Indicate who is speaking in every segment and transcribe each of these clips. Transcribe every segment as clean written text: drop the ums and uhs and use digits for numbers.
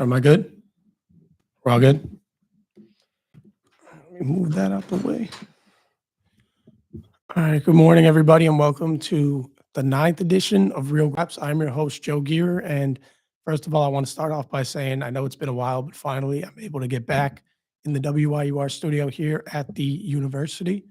Speaker 1: Am I good? We're all good? Let me move that out the way. All right. Good morning, everybody, and welcome to the ninth edition of Real Graps. I'm your host, Joe Gierer. And first of all, I want to start off by saying I know it's been a while, but finally I'm able to get back in the WYUR studio here at the university.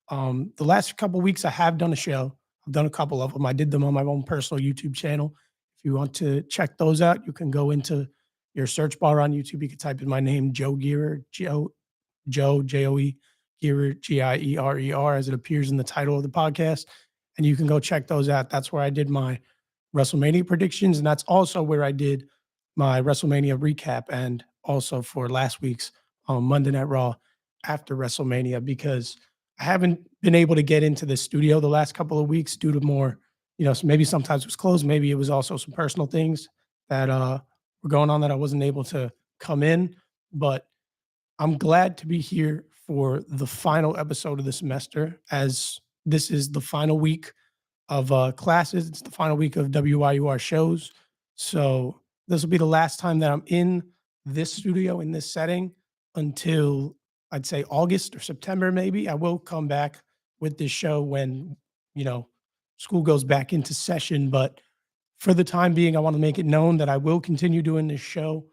Speaker 1: The last couple of weeks, I have done a show. I've done a couple of them. I did them on my own personal YouTube channel. If you want to check those out, you can go into your search bar on YouTube. You can type in my name, Joe Gierer, Joe, Joe, Gierer, Gierer, as it appears in the title of the podcast. And you can go check those out. That's where I did my WrestleMania predictions. And that's also where I did my WrestleMania recap and also for last week's Monday Night Raw after WrestleMania, because I haven't been able to get into the studio the last couple of weeks due to more, maybe sometimes it was closed. Maybe it was also some personal things that were going on that I wasn't able to come in. But I'm glad to be here for the final episode of the semester, as this is the final week of classes. It's the final week of WYUR shows. So this will be the last time that I'm in this studio, in this setting, until I'd say August or September, maybe. I will come back with this show when, school goes back into session. But for the time being, I want to make it known that I will continue doing this show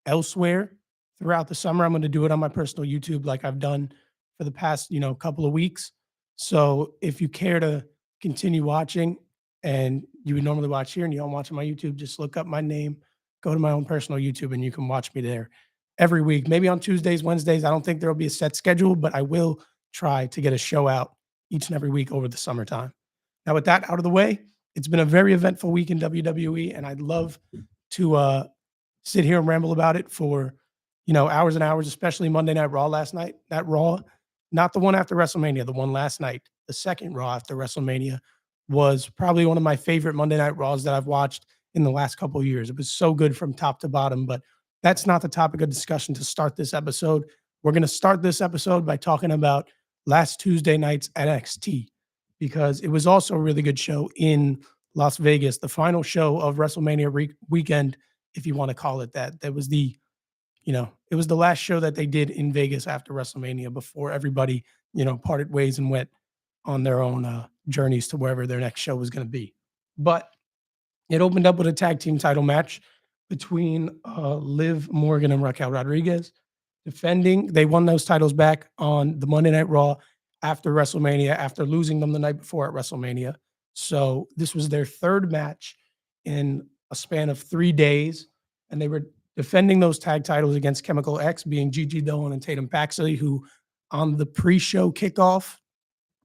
Speaker 1: elsewhere throughout the summer. I'm going to do it on my personal YouTube like I've done for the past, couple of weeks. So if you care to continue watching and you would normally watch here and you don't watch on my YouTube, just look up my name, go to my own personal YouTube, and you can watch me there every week. Maybe on Tuesdays, Wednesdays. I don't think there will be a set schedule, but I will try to get a show out each and every week over the summertime. Now, with that out of the way, it's been a very eventful week in WWE, and I'd love to sit here and ramble about it for hours and hours, especially Monday Night Raw last night. That Raw, not the one after WrestleMania, the one last night, the second Raw after WrestleMania, was probably one of my favorite Monday Night Raws that I've watched in the last couple of years. It was so good from top to bottom, but that's not the topic of discussion to start this episode. We're going to start this episode by talking about last Tuesday night's NXT, because it was also a really good show in Las Vegas, the final show of WrestleMania weekend, if you want to call it that. That was it was the last show that they did in Vegas after WrestleMania before everybody, parted ways and went on their own journeys to wherever their next show was going to be. But it opened up with a tag team title match between Liv Morgan and Raquel Rodriguez. They won those titles back on the Monday Night Raw after WrestleMania, after losing them the night before at WrestleMania. So this was their third match in a span of 3 days, and they were defending those tag titles against Chemical X, being Gigi Dolan and Tatum Paxley, who on the pre-show kickoff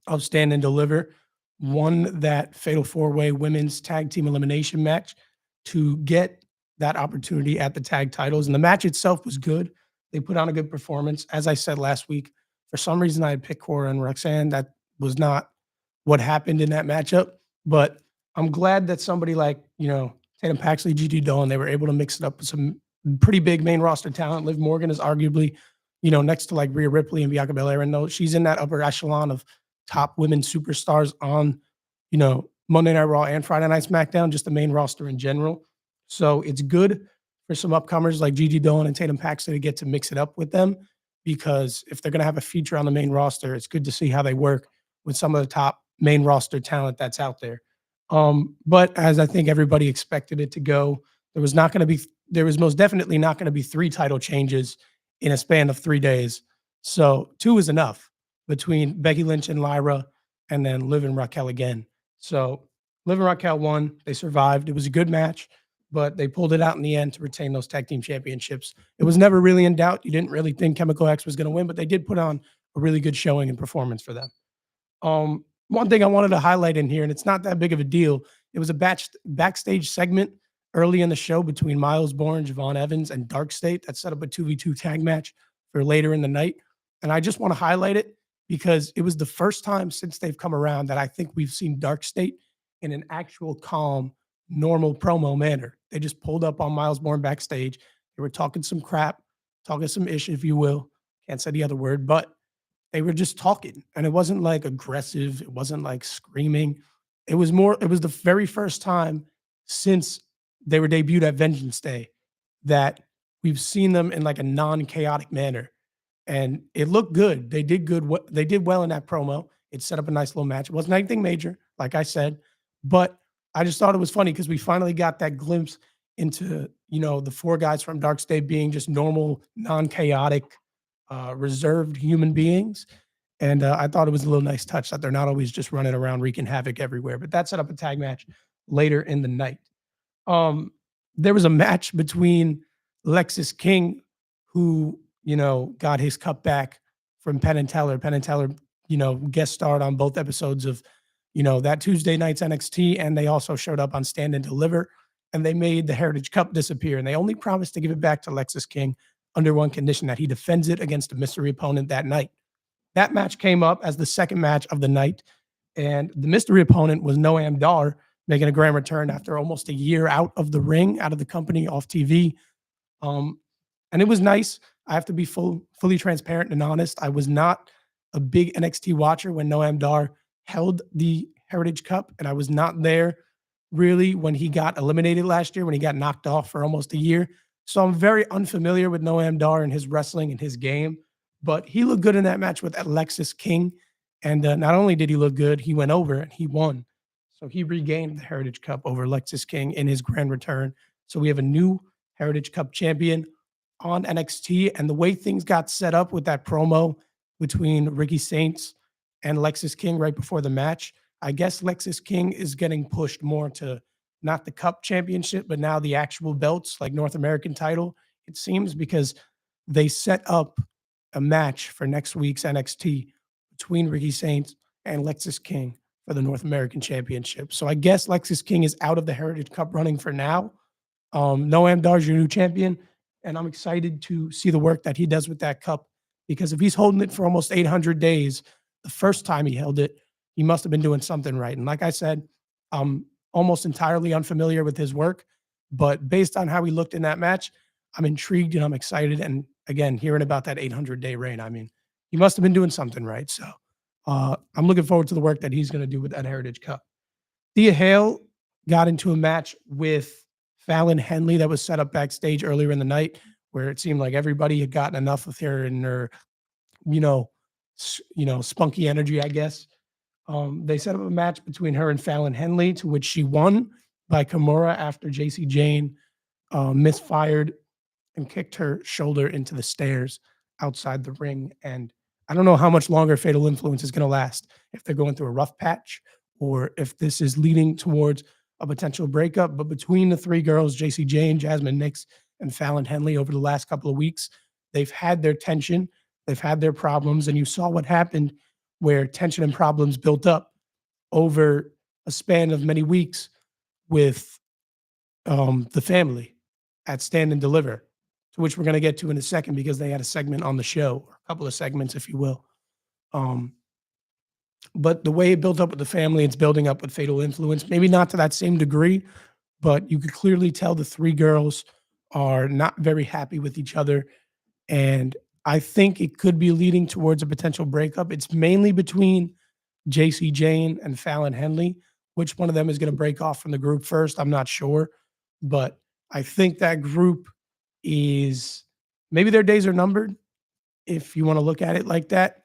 Speaker 1: of Stand and Deliver won that Fatal 4-Way women's tag team elimination match to get that opportunity at the tag titles. And the match itself was good. They put on a good performance. As I said last week, for some reason I had picked Cora and Roxanne. That was not what happened in that matchup. But I'm glad that somebody like, Tatum Paxley, Gigi Dolan, they were able to mix it up with some pretty big main roster talent. Liv Morgan is arguably, next to like Rhea Ripley and Bianca Belair, and no, she's in that upper echelon of top women superstars on, Monday Night Raw and Friday Night SmackDown, just the main roster in general. So it's good for some upcomers like Gigi Dolan and Tatum Paxley to get to mix it up with them, because if they're going to have a feature on the main roster, it's good to see how they work with some of the top main roster talent that's out there. But as I think everybody expected it to go, there was most definitely not going to be 3 title changes in a span of 3 days. So 2 is enough between Becky Lynch and Lyra, and then Liv and Raquel again. So Liv and Raquel won. They survived. It was a good match, but they pulled it out in the end to retain those tag team championships. It was never really in doubt. You didn't really think Chemical X was going to win, but they did put on a really good showing and performance for them. One thing I wanted to highlight in here, and it's not that big of a deal, it was a backstage segment early in the show between Miles Bourne, Javon Evans, and Dark State that set up a 2v2 tag match for later in the night. And I just want to highlight it because it was the first time since they've come around that I think we've seen Dark State in an actual calm, normal promo manner. They just pulled up on Miles Bourne backstage. They were talking some crap, talking some ish, if you will. Can't say the other word, but they were just talking. And it wasn't like aggressive. It wasn't like screaming. It was the very first time since they were debuted at Vengeance Day that we've seen them in like a non-chaotic manner, and it looked good. They did good. They did well in that promo. It set up a nice little match. It wasn't anything major, like I said, but I just thought it was funny because we finally got that glimpse into the four guys from Dark State being just normal, non-chaotic, reserved human beings. And I thought it was a little nice touch that they're not always just running around wreaking havoc everywhere. But that set up a tag match later in the night. Um, there was a match between Lexis King, who got his cup back from Penn and Teller. Penn and Teller, guest starred on both episodes of that Tuesday night's NXT, and they also showed up on Stand and Deliver, and they made the Heritage Cup disappear. And they only promised to give it back to Lexis King under one condition: that he defends it against a mystery opponent that night. That match came up as the second match of the night, and the mystery opponent was Noam Dar, making a grand return after almost a year out of the ring, out of the company, off TV. Um, and it was nice. I have to be fully transparent and honest. I was not a big NXT watcher when Noam Dar held the Heritage Cup, and I was not there really when he got eliminated last year, when he got knocked off for almost a year. So I'm very unfamiliar with Noam Dar and his wrestling and his game, but he looked good in that match with Alexis King. And not only did he look good, he went over and he won. So he regained the Heritage Cup over Alexis King in his grand return. So we have a new Heritage Cup champion on NXT. And the way things got set up with that promo between Ricky Saints and Lexis King right before the match, I guess Lexis King is getting pushed more to not the Cup championship, but now the actual belts, like North American title, it seems, because they set up a match for next week's NXT between Ricky Saints and Lexis King for the North American Championship. So I guess Lexis King is out of the Heritage Cup running for now. Noam Dar's your new champion, and I'm excited to see the work that he does with that cup, because if he's holding it for almost 800 days, the first time he held it, he must have been doing something right. And like I said, I'm almost entirely unfamiliar with his work, but based on how he looked in that match, I'm intrigued and I'm excited. And again, hearing about that 800-day reign, I mean, he must have been doing something right. So I'm looking forward to the work that he's going to do with that Heritage Cup. Thea Hale got into a match with Fallon Henley that was set up backstage earlier in the night, where it seemed like everybody had gotten enough of her and her, spunky energy, I guess. They set up a match between her and Fallon Henley, to which she won by Kimura after JC Jane misfired and kicked her shoulder into the stairs outside the ring. And I don't know how much longer Fatal Influence is going to last, if they're going through a rough patch or if this is leading towards a potential breakup. But between the three girls, JC Jane, Jasmine Nix, and Fallon Henley, over the last couple of weeks, they've had their tension, they've had their problems, and you saw what happened where tension and problems built up over a span of many weeks with the family at Stand and Deliver, to which we're going to get to in a second, because they had a segment on the show, or a couple of segments, if you will. But the way it built up with the family, it's building up with Fatal Influence. Maybe not to that same degree, but you could clearly tell the three girls are not very happy with each other. And I think it could be leading towards a potential breakup. It's mainly between JC Jane and Fallon Henley. Which one of them is going to break off from the group first, I'm not sure. But I think that group is, maybe their days are numbered, if you want to look at it like that.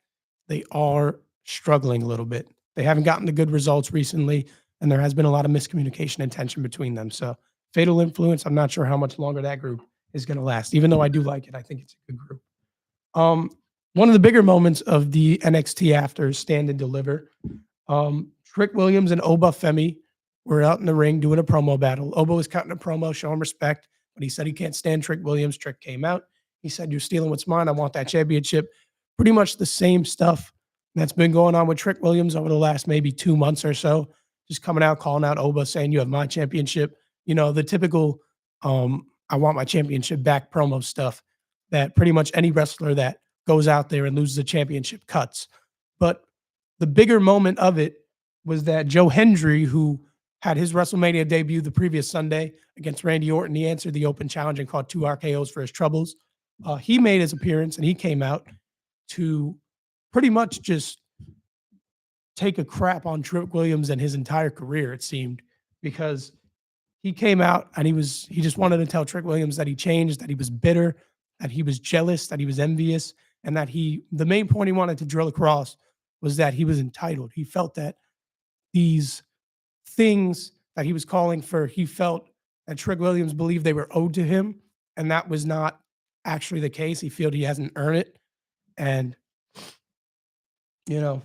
Speaker 1: They are struggling a little bit. They haven't gotten the good results recently, and there has been a lot of miscommunication and tension between them. So Fatal Influence, I'm not sure how much longer that group is going to last. Even though I do like it, I think it's a good group. One of the bigger moments of the NXT after Stand and Deliver, Trick Williams and Oba Femi were out in the ring doing a promo battle. Oba was cutting a promo, showing respect, but he said he can't stand Trick Williams. Trick came out. He said, "You're stealing what's mine. I want that championship." Pretty much the same stuff that's been going on with Trick Williams over the last maybe 2 months or so. Just coming out, calling out Oba, saying, "You have my championship." The typical "I want my championship back" promo stuff that pretty much any wrestler that goes out there and loses a championship cuts. But the bigger moment of it was that Joe Hendry, who had his WrestleMania debut the previous Sunday against Randy Orton, he answered the open challenge and caught 2 RKOs for his troubles. He made his appearance, and he came out to pretty much just take a crap on Trick Williams and his entire career, it seemed, because he came out and he just wanted to tell Trick Williams that he changed, that he was bitter, that he was jealous, that he was envious, and that the main point he wanted to drill across was that he was entitled. He felt that these things that he was calling for, he felt that Trick Williams believed they were owed to him, and that was not actually the case. He felt he hasn't earned it. And, you know,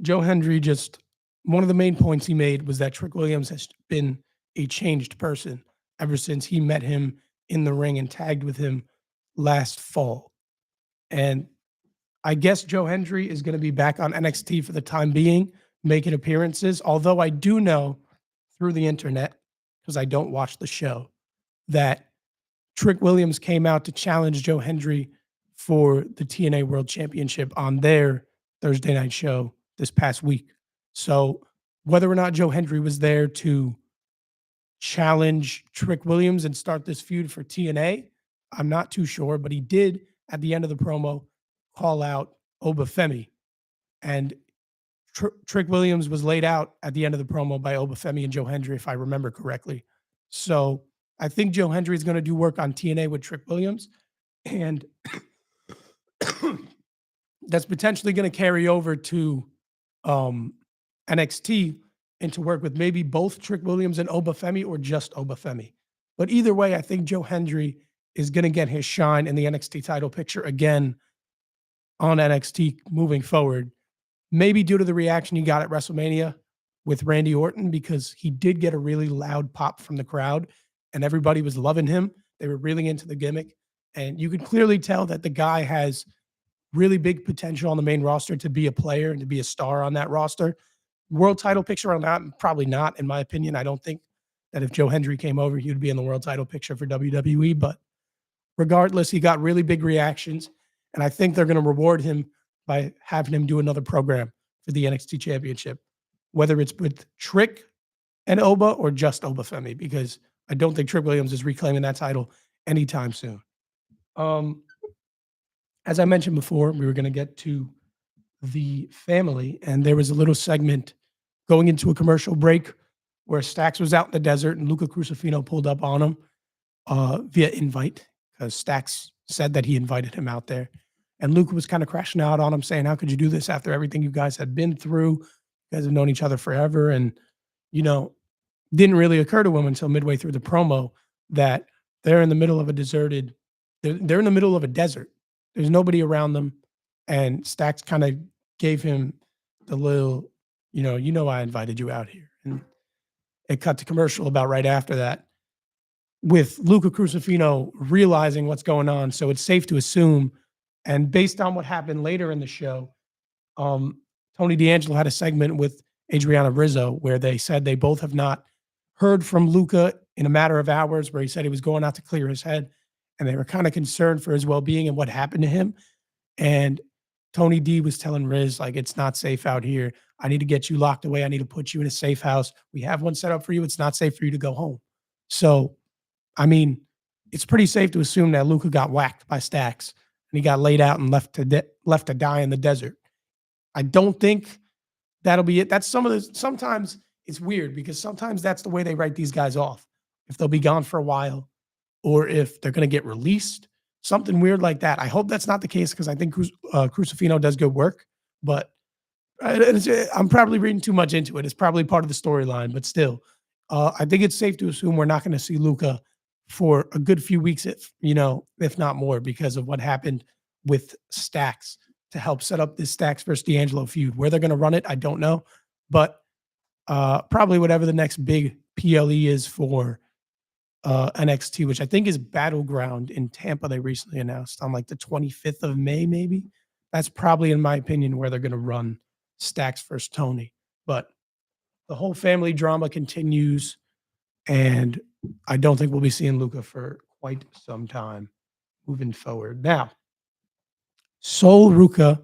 Speaker 1: Joe Hendry just, one of the main points he made was that Trick Williams has been a changed person ever since he met him in the ring and tagged with him last fall. And I guess Joe Hendry is going to be back on NXT for the time being, making appearances. Although I do know through the internet, because I don't watch the show, that Trick Williams came out to challenge Joe Hendry for the TNA World Championship on their Thursday night show this past week. So whether or not Joe Hendry was there to challenge Trick Williams and start this feud for TNA, I'm not too sure, but he did at the end of the promo call out Obafemi. And Trick Williams was laid out at the end of the promo by Obafemi and Joe Hendry, if I remember correctly. So I think Joe Hendry is going to do work on TNA with Trick Williams. And that's potentially going to carry over to NXT and to work with maybe both Trick Williams and Obafemi or just Obafemi. But either way, I think Joe Hendry is going to get his shine in the NXT title picture again on NXT moving forward. Maybe due to the reaction he got at WrestleMania with Randy Orton, because he did get a really loud pop from the crowd and everybody was loving him. They were really into the gimmick. And you could clearly tell that the guy has really big potential on the main roster to be a player and to be a star on that roster. World title picture or not, probably not, in my opinion. I don't think that if Joe Hendry came over, he would be in the world title picture for WWE. But regardless, he got really big reactions. And I think they're going to reward him by having him do another program for the NXT Championship, whether it's with Trick and Oba or just Obafemi, because I don't think Trick Williams is reclaiming that title anytime soon. As I mentioned before, we were going to get to the family, and there was a little segment going into a commercial break where Stax was out in the desert and Luca Crucifino pulled up on him via invite, because Stax said that he invited him out there. And Luca was kind of crashing out on him, saying, how could you do this after everything you guys had been through? You guys have known each other forever. And, didn't really occur to him until midway through the promo that they're in the middle of a deserted, they're in the middle of a desert. There's nobody around them. And Stax kind of gave him the little, I invited you out here. And it cut to commercial about right after that, with Luca Crucifino realizing what's going on. So it's safe to assume, and based on what happened later in the show, Tony D'Angelo had a segment with Adriana Rizzo where they said they both have not heard from Luca in a matter of hours, where he said he was going out to clear his head, and they were kind of concerned for his well-being and what happened to him. And Tony D was telling Riz, like, it's not safe out here. I need to get you locked away. I need to put you in a safe house. We have one set up for you. It's not safe for you to go home. So, I mean, it's pretty safe to assume that Luca got whacked by Stax and he got laid out and left to die in the desert. I don't think that'll be it. That's sometimes it's weird, because sometimes that's the way they write these guys off. If they'll be gone for a while, or if they're going to get released, something weird like that. I hope that's not the case, because I think Crucifino does good work, but I'm probably reading too much into it. It's probably part of the storyline, but still, I think it's safe to assume we're not going to see Luca for a good few weeks, if not more, because of what happened with Stax to help set up this Stax versus D'Angelo feud. Where they're going to run it, I don't know, but probably whatever the next big PLE is for NXT, which I think is Battleground in Tampa. They recently announced on like the 25th of May, maybe. That's probably, in my opinion, where they're going to run Stax versus Tony. But the whole family drama continues, and I don't think we'll be seeing Luca for quite some time moving forward. Now, Sol Ruca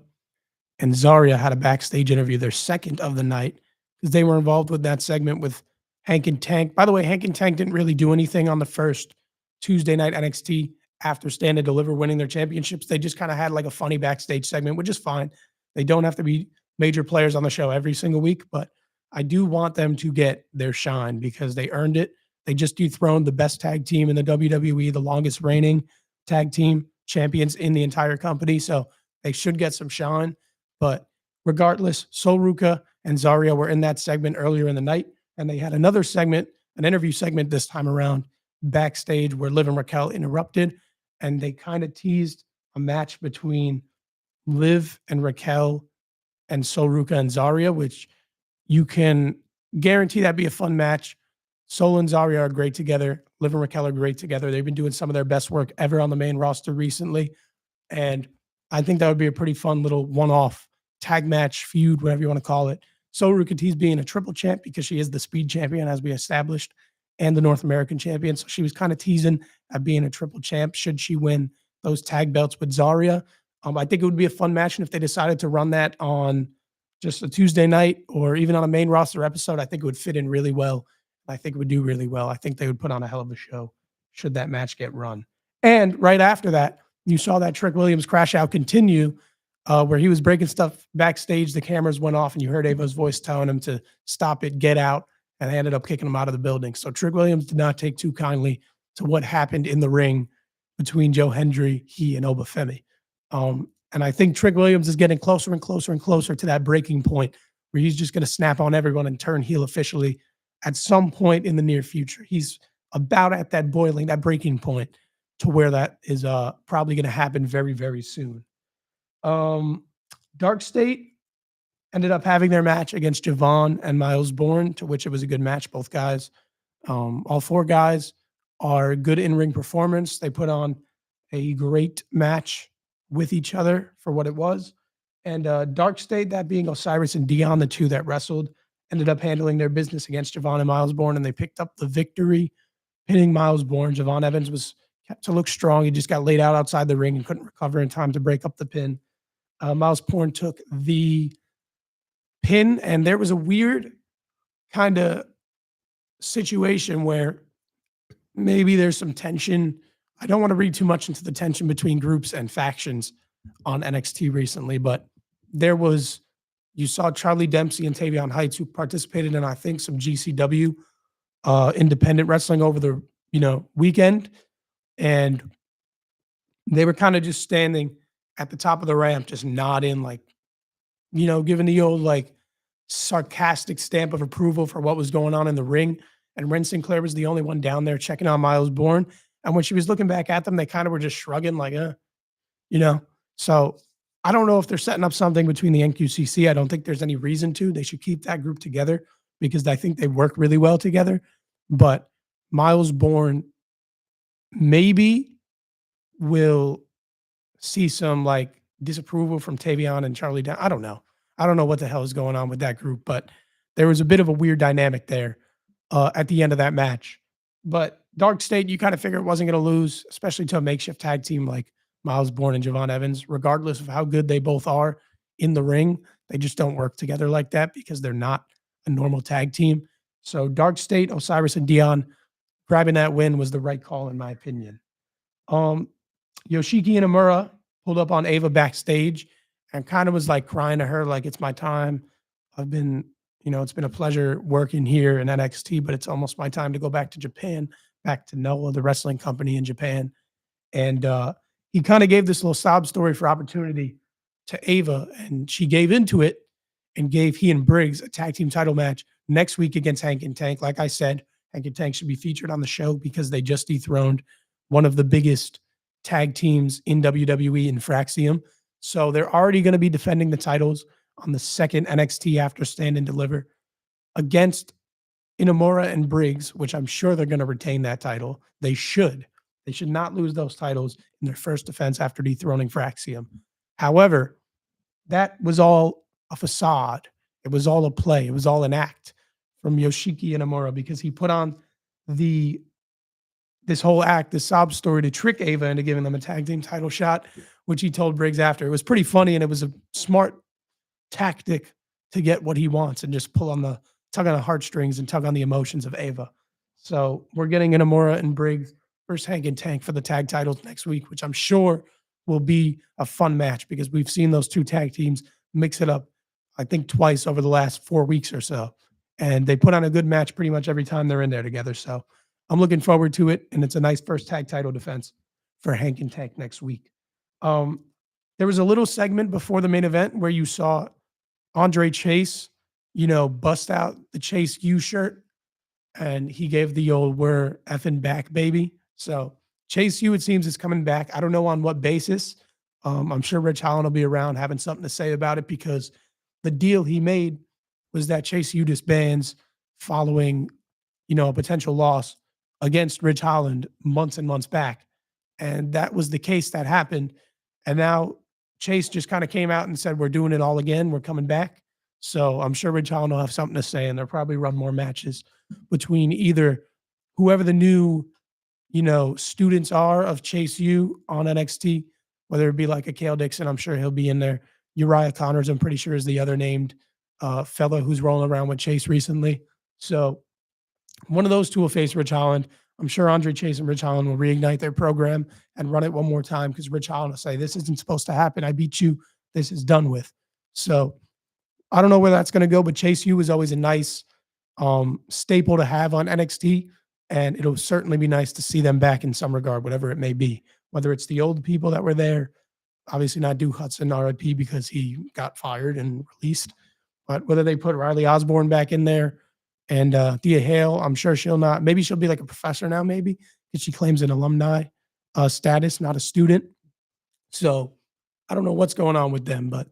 Speaker 1: and Zarya had a backstage interview, their second of the night, because they were involved with that segment with Hank and Tank. By the way, Hank and Tank didn't really do anything on the first Tuesday night NXT after Stand and Deliver winning their championships. They just kind of had like a funny backstage segment, which is fine. They don't have to be major players on the show every single week, but I do want them to get their shine because they earned it. They just dethroned the best tag team in the WWE, the longest reigning tag team champions in the entire company. So they should get some shine. But regardless, Sol Ruca and Zarya were in that segment earlier in the night. And they had another segment, an interview segment this time around backstage where Liv and Raquel interrupted. And they kind of teased a match between Liv and Raquel and Sol Ruca and Zarya, which you can guarantee that'd be a fun match. Sol and Zarya are great together. Liv and Raquel are great together. They've been doing some of their best work ever on the main roster recently. And I think that would be a pretty fun little one-off tag match feud, whatever you want to call it. Sol Ruca teased being a triple champ because she is the speed champion, as we established, and the North American champion. So she was kind of teasing at being a triple champ should she win those tag belts with Zarya. I think it would be a fun match. And if they decided to run that on just a Tuesday night or even on a main roster episode, I think it would fit in really well. I think it would do really well. I think they would put on a hell of a show should that match get run. And right after that, you saw that Trick Williams crash out continue where he was breaking stuff backstage. The cameras went off and you heard Ava's voice telling him to stop it, get out, and they ended up kicking him out of the building. So Trick Williams did not take too kindly to what happened in the ring between Joe Hendry, he, and Obafemi. And I think Trick Williams is getting closer and closer and closer to that breaking point where he's just going to snap on everyone and turn heel officially at some point in the near future. He's about at that boiling, that breaking point to where that is probably going to happen very, very soon. Dark State ended up having their match against Javon and Miles Bourne, to which it was a good match. Both guys, all four guys are good in-ring performance. They put on a great match with each other for what it was. And Dark State, that being Osiris and Dion, the two that wrestled, ended up handling their business against Javon and Miles Bourne, and they picked up the victory, pinning Miles Bourne. Javon Evans was kept to look strong. He just got laid out outside the ring and couldn't recover in time to break up the pin. Miles Bourne took the pin, and there was a weird kind of situation where maybe there's some tension. I don't want to read too much into the tension between groups and factions on NXT recently, but you saw Charlie Dempsey and Tavion Heights, who participated in, I think, some GCW independent wrestling over the weekend, and they were kind of just standing at the top of the ramp, just nodding, like, giving the old like sarcastic stamp of approval for what was going on in the ring. And Ren Sinclair was the only one down there checking on Miles Bourne. And when she was looking back at them, they kind of were just shrugging, like, So I don't know if they're setting up something between the NQCC. I don't think there's any reason to. They should keep that group together because I think they work really well together. But Miles Bourne maybe will see some like disapproval from Tavion and Charlie Down. I don't know. I don't know what the hell is going on with that group, but there was a bit of a weird dynamic there at the end of that match. But Dark State, you kind of figure it wasn't going to lose, especially to a makeshift tag team like Miles Bourne and Javon Evans, regardless of how good they both are in the ring. They just don't work together like that because they're not a normal tag team. So Dark State, Osiris, and Dion grabbing that win was the right call, in my opinion. Yoshiki Inamura pulled up on Ava backstage and kind of was like crying to her, like, it's my time. I've been, it's been a pleasure working here in NXT, but it's almost my time to go back to Japan, back to Noah, the wrestling company in Japan. And he kind of gave this little sob story for opportunity to Ava, and she gave into it and gave he and Briggs a tag team title match next week against Hank and Tank. Like I said, Hank and Tank should be featured on the show because they just dethroned one of the biggest tag teams in WWE in Fraxium. So they're already going to be defending the titles on the second NXT After Stand and Deliver against Inamura and Briggs, which I'm sure they're going to retain that title. They should. They should not lose those titles in their first defense after dethroning Fraxium. However, that was all a facade. It was all a play. It was all an act from Yoshiki Inamura because he put on this whole act, this sob story to trick Ava into giving them a tag team title shot, which he told Briggs after. It was pretty funny, and it was a smart tactic to get what he wants and just tug on the heartstrings and tug on the emotions of Ava. So we're getting Inamura and Briggs versus Hank and Tank for the tag titles next week, which I'm sure will be a fun match because we've seen those two tag teams mix it up, I think, twice over the last 4 weeks or so. And they put on a good match pretty much every time they're in there together. So I'm looking forward to it, and it's a nice first tag title defense for Hank and Tank next week. Um, there was a little segment before the main event where you saw Andre Chase, bust out the Chase U shirt, and he gave the old "we're effing back, baby." So Chase U, it seems, is coming back. I don't know on what basis. I'm sure Rich Holland will be around having something to say about it because the deal he made was that Chase U disbands following, a potential loss against Rich Holland months and months back. And that was the case that happened. And now Chase just kind of came out and said, we're doing it all again. We're coming back. So I'm sure Rich Holland will have something to say, and they'll probably run more matches between either whoever the new, students are of Chase U on NXT, whether it be like a Kale Dixon, I'm sure he'll be in there. Uriah Connors, I'm pretty sure, is the other named fellow who's rolling around with Chase recently. So one of those two will face Rich Holland. I'm sure Andre Chase and Rich Holland will reignite their program and run it one more time because Rich Holland will say, this isn't supposed to happen. I beat you. This is done with. So I don't know where that's going to go, but Chase U is always a nice staple to have on NXT. And it'll certainly be nice to see them back in some regard, whatever it may be, whether it's the old people that were there, obviously not Duke Hudson, RIP, because he got fired and released, but whether they put Riley Osborne back in there and Thea Hale, I'm sure maybe she'll be like a professor now, maybe, because she claims an alumni status, not a student. So I don't know what's going on with them, but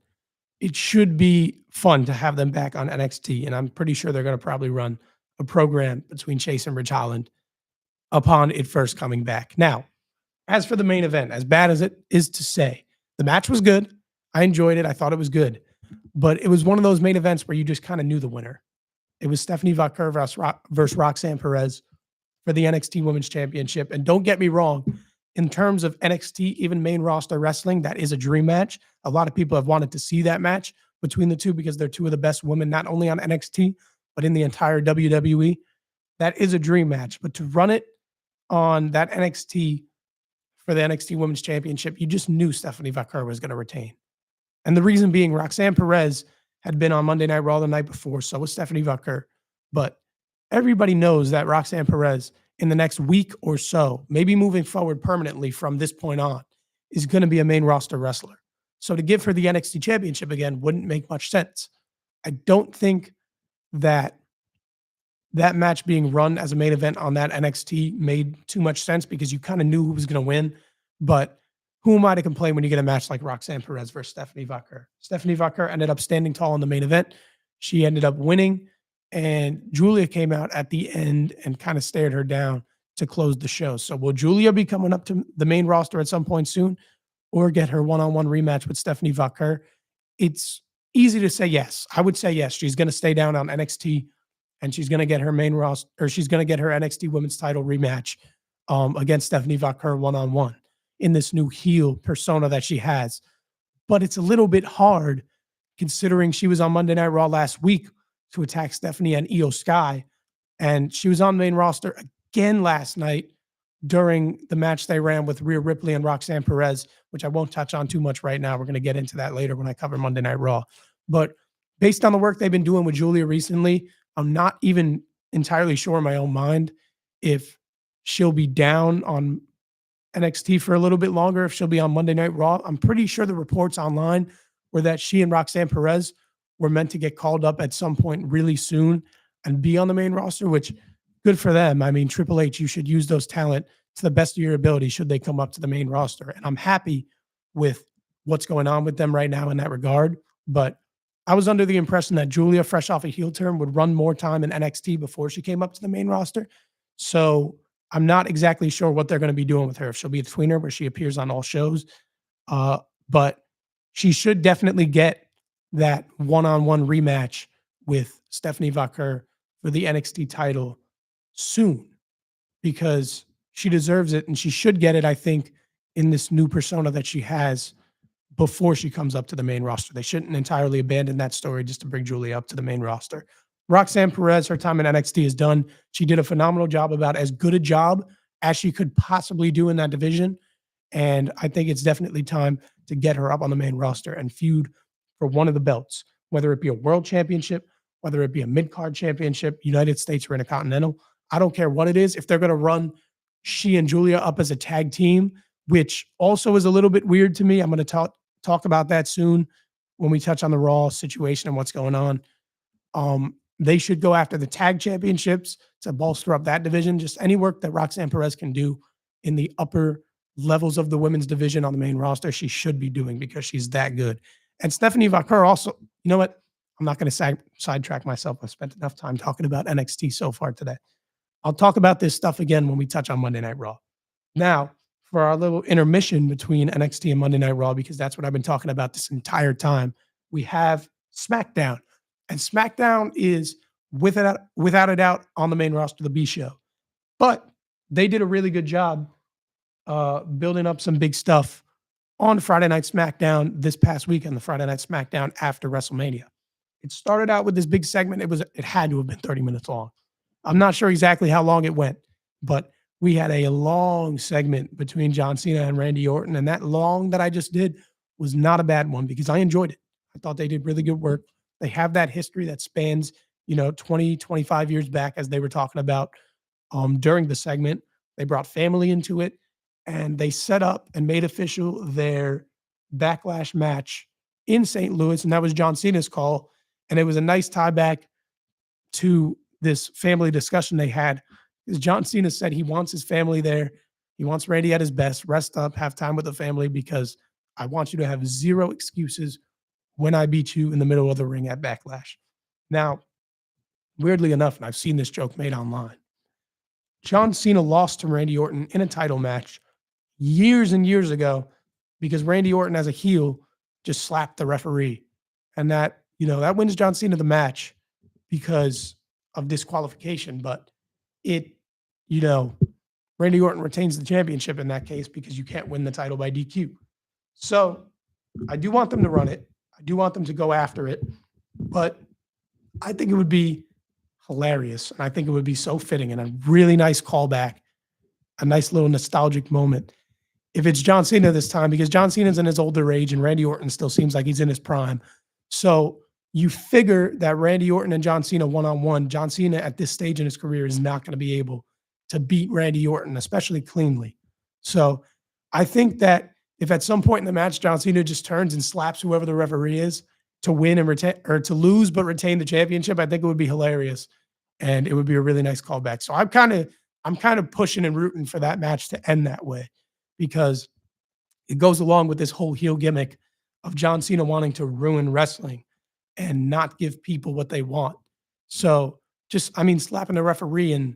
Speaker 1: it should be fun to have them back on NXT. And I'm pretty sure they're going to probably run a program between Chase and Rich Holland upon it first coming back. Now, as for the main event, as bad as it is to say, the match was good. I enjoyed it. I thought it was good. But it was one of those main events where you just kind of knew the winner. It was Stephanie Vaquer versus Roxanne Perez for the NXT Women's Championship. And don't get me wrong, in terms of NXT, even main roster wrestling, that is a dream match. A lot of people have wanted to see that match between the two because they're two of the best women, not only on NXT, but in the entire WWE. That is a dream match. But to run it on that NXT for the NXT Women's Championship, you just knew Stephanie Vaquer was going to retain. And the reason being, Roxanne Perez had been on Monday Night Raw the night before, so was Stephanie Vaquer. But everybody knows that Roxanne Perez, in the next week or so, maybe moving forward permanently from this point on, is going to be a main roster wrestler. So to give her the NXT Championship again wouldn't make much sense. I don't think that match being run as a main event on that NXT made too much sense because you kind of knew who was going to win. But who am I to complain when you get a match like Roxanne Perez versus Stephanie Vaquer? Stephanie Vaquer ended up standing tall in the main event. She ended up winning, and Julia came out at the end and kind of stared her down to close the show. So will Julia be coming up to the main roster at some point soon or get her one-on-one rematch with Stephanie Vaquer? It's easy to say yes. I would say yes. She's going to stay down on NXT, and she's going to get her main roster, or she's going to get her NXT Women's Title rematch against Stephanie Vaquer one-on-one in this new heel persona that she has. But it's a little bit hard considering she was on Monday Night Raw last week to attack Stephanie and Io Sky, and she was on the main roster again last night during the match they ran with Rhea Ripley and Roxanne Perez, which I won't touch on too much right now. We're going to get into that later when I cover Monday Night Raw. But based on the work they've been doing with Julia recently, I'm not even entirely sure in my own mind if she'll be down on NXT for a little bit longer, if she'll be on Monday Night Raw. I'm pretty sure the reports online were that she and Roxanne Perez were meant to get called up at some point really soon and be on the main roster, which good for them. I mean, Triple H, you should use those talent to the best of your ability should they come up to the main roster. And I'm happy with what's going on with them right now in that regard. But I was under the impression that Julia, fresh off a heel turn, would run more time in NXT before she came up to the main roster. So I'm not exactly sure what they're going to be doing with her. If she'll be a tweener where she appears on all shows. But she should definitely get that one-on-one rematch with Stephanie Vaquer for the NXT title soon because she deserves it, and she should get it, I think, in this new persona that she has before she comes up to the main roster. They shouldn't entirely abandon that story just to bring Julia up to the main roster. Roxanne Perez, her time in NXT is done. She did a phenomenal job, about as good a job as she could possibly do in that division. And I think it's definitely time to get her up on the main roster and feud for one of the belts, whether it be a world championship, whether it be a mid-card championship, United States or Intercontinental. I don't care what it is. If they're going to run she and Julia up as a tag team, which also is a little bit weird to me. I'm going to talk about that soon when we touch on the Raw situation and what's going on. They should go after the tag championships to bolster up that division. Just any work that Roxanne Perez can do in the upper levels of the women's division on the main roster, she should be doing because she's that good. And Stephanie Vaquer also, you know what? I'm not going to sidetrack myself. I've spent enough time talking about NXT so far today. I'll talk about this stuff again when we touch on Monday Night Raw. Now, for our little intermission between NXT and Monday Night Raw, because that's what I've been talking about this entire time, we have SmackDown. And SmackDown is, without a doubt, on the main roster, the B show. But they did a really good job building up some big stuff on Friday Night SmackDown this past weekend, the Friday Night SmackDown after WrestleMania. It started out with this big segment. It had to have been 30 minutes long. I'm not sure exactly how long it went, but we had a long segment between John Cena and Randy Orton, and that long that I just did was not a bad one because I enjoyed it. I thought they did really good work. They have that history that spans, 20, 25 years back, as they were talking about during the segment. They brought family into it, and they set up and made official their Backlash match in St. Louis, and that was John Cena's call. And it was a nice tie back to this family discussion they had. Because John Cena said he wants his family there. He wants Randy at his best, rest up, have time with the family, because I want you to have zero excuses when I beat you in the middle of the ring at Backlash. Now, weirdly enough, and I've seen this joke made online, John Cena lost to Randy Orton in a title match years and years ago because Randy Orton, as a heel, just slapped the referee. And that wins John Cena the match because of disqualification. But Randy Orton retains the championship in that case because you can't win the title by DQ. So I do want them to run it. I do want them to go after it. But I think it would be hilarious. And I think it would be so fitting and a really nice callback, a nice little nostalgic moment if it's John Cena this time, because John Cena's in his older age and Randy Orton still seems like he's in his prime. So you figure that Randy Orton and John Cena one-on-one, John Cena at this stage in his career is not going to be able to beat Randy Orton, especially cleanly. So I think that if at some point in the match, John Cena just turns and slaps whoever the referee is to win and retain, or to lose but retain the championship, I think it would be hilarious. And it would be a really nice callback. So I'm kind of pushing and rooting for that match to end that way, because it goes along with this whole heel gimmick of John Cena wanting to ruin wrestling and not give people what they want. So slapping the referee and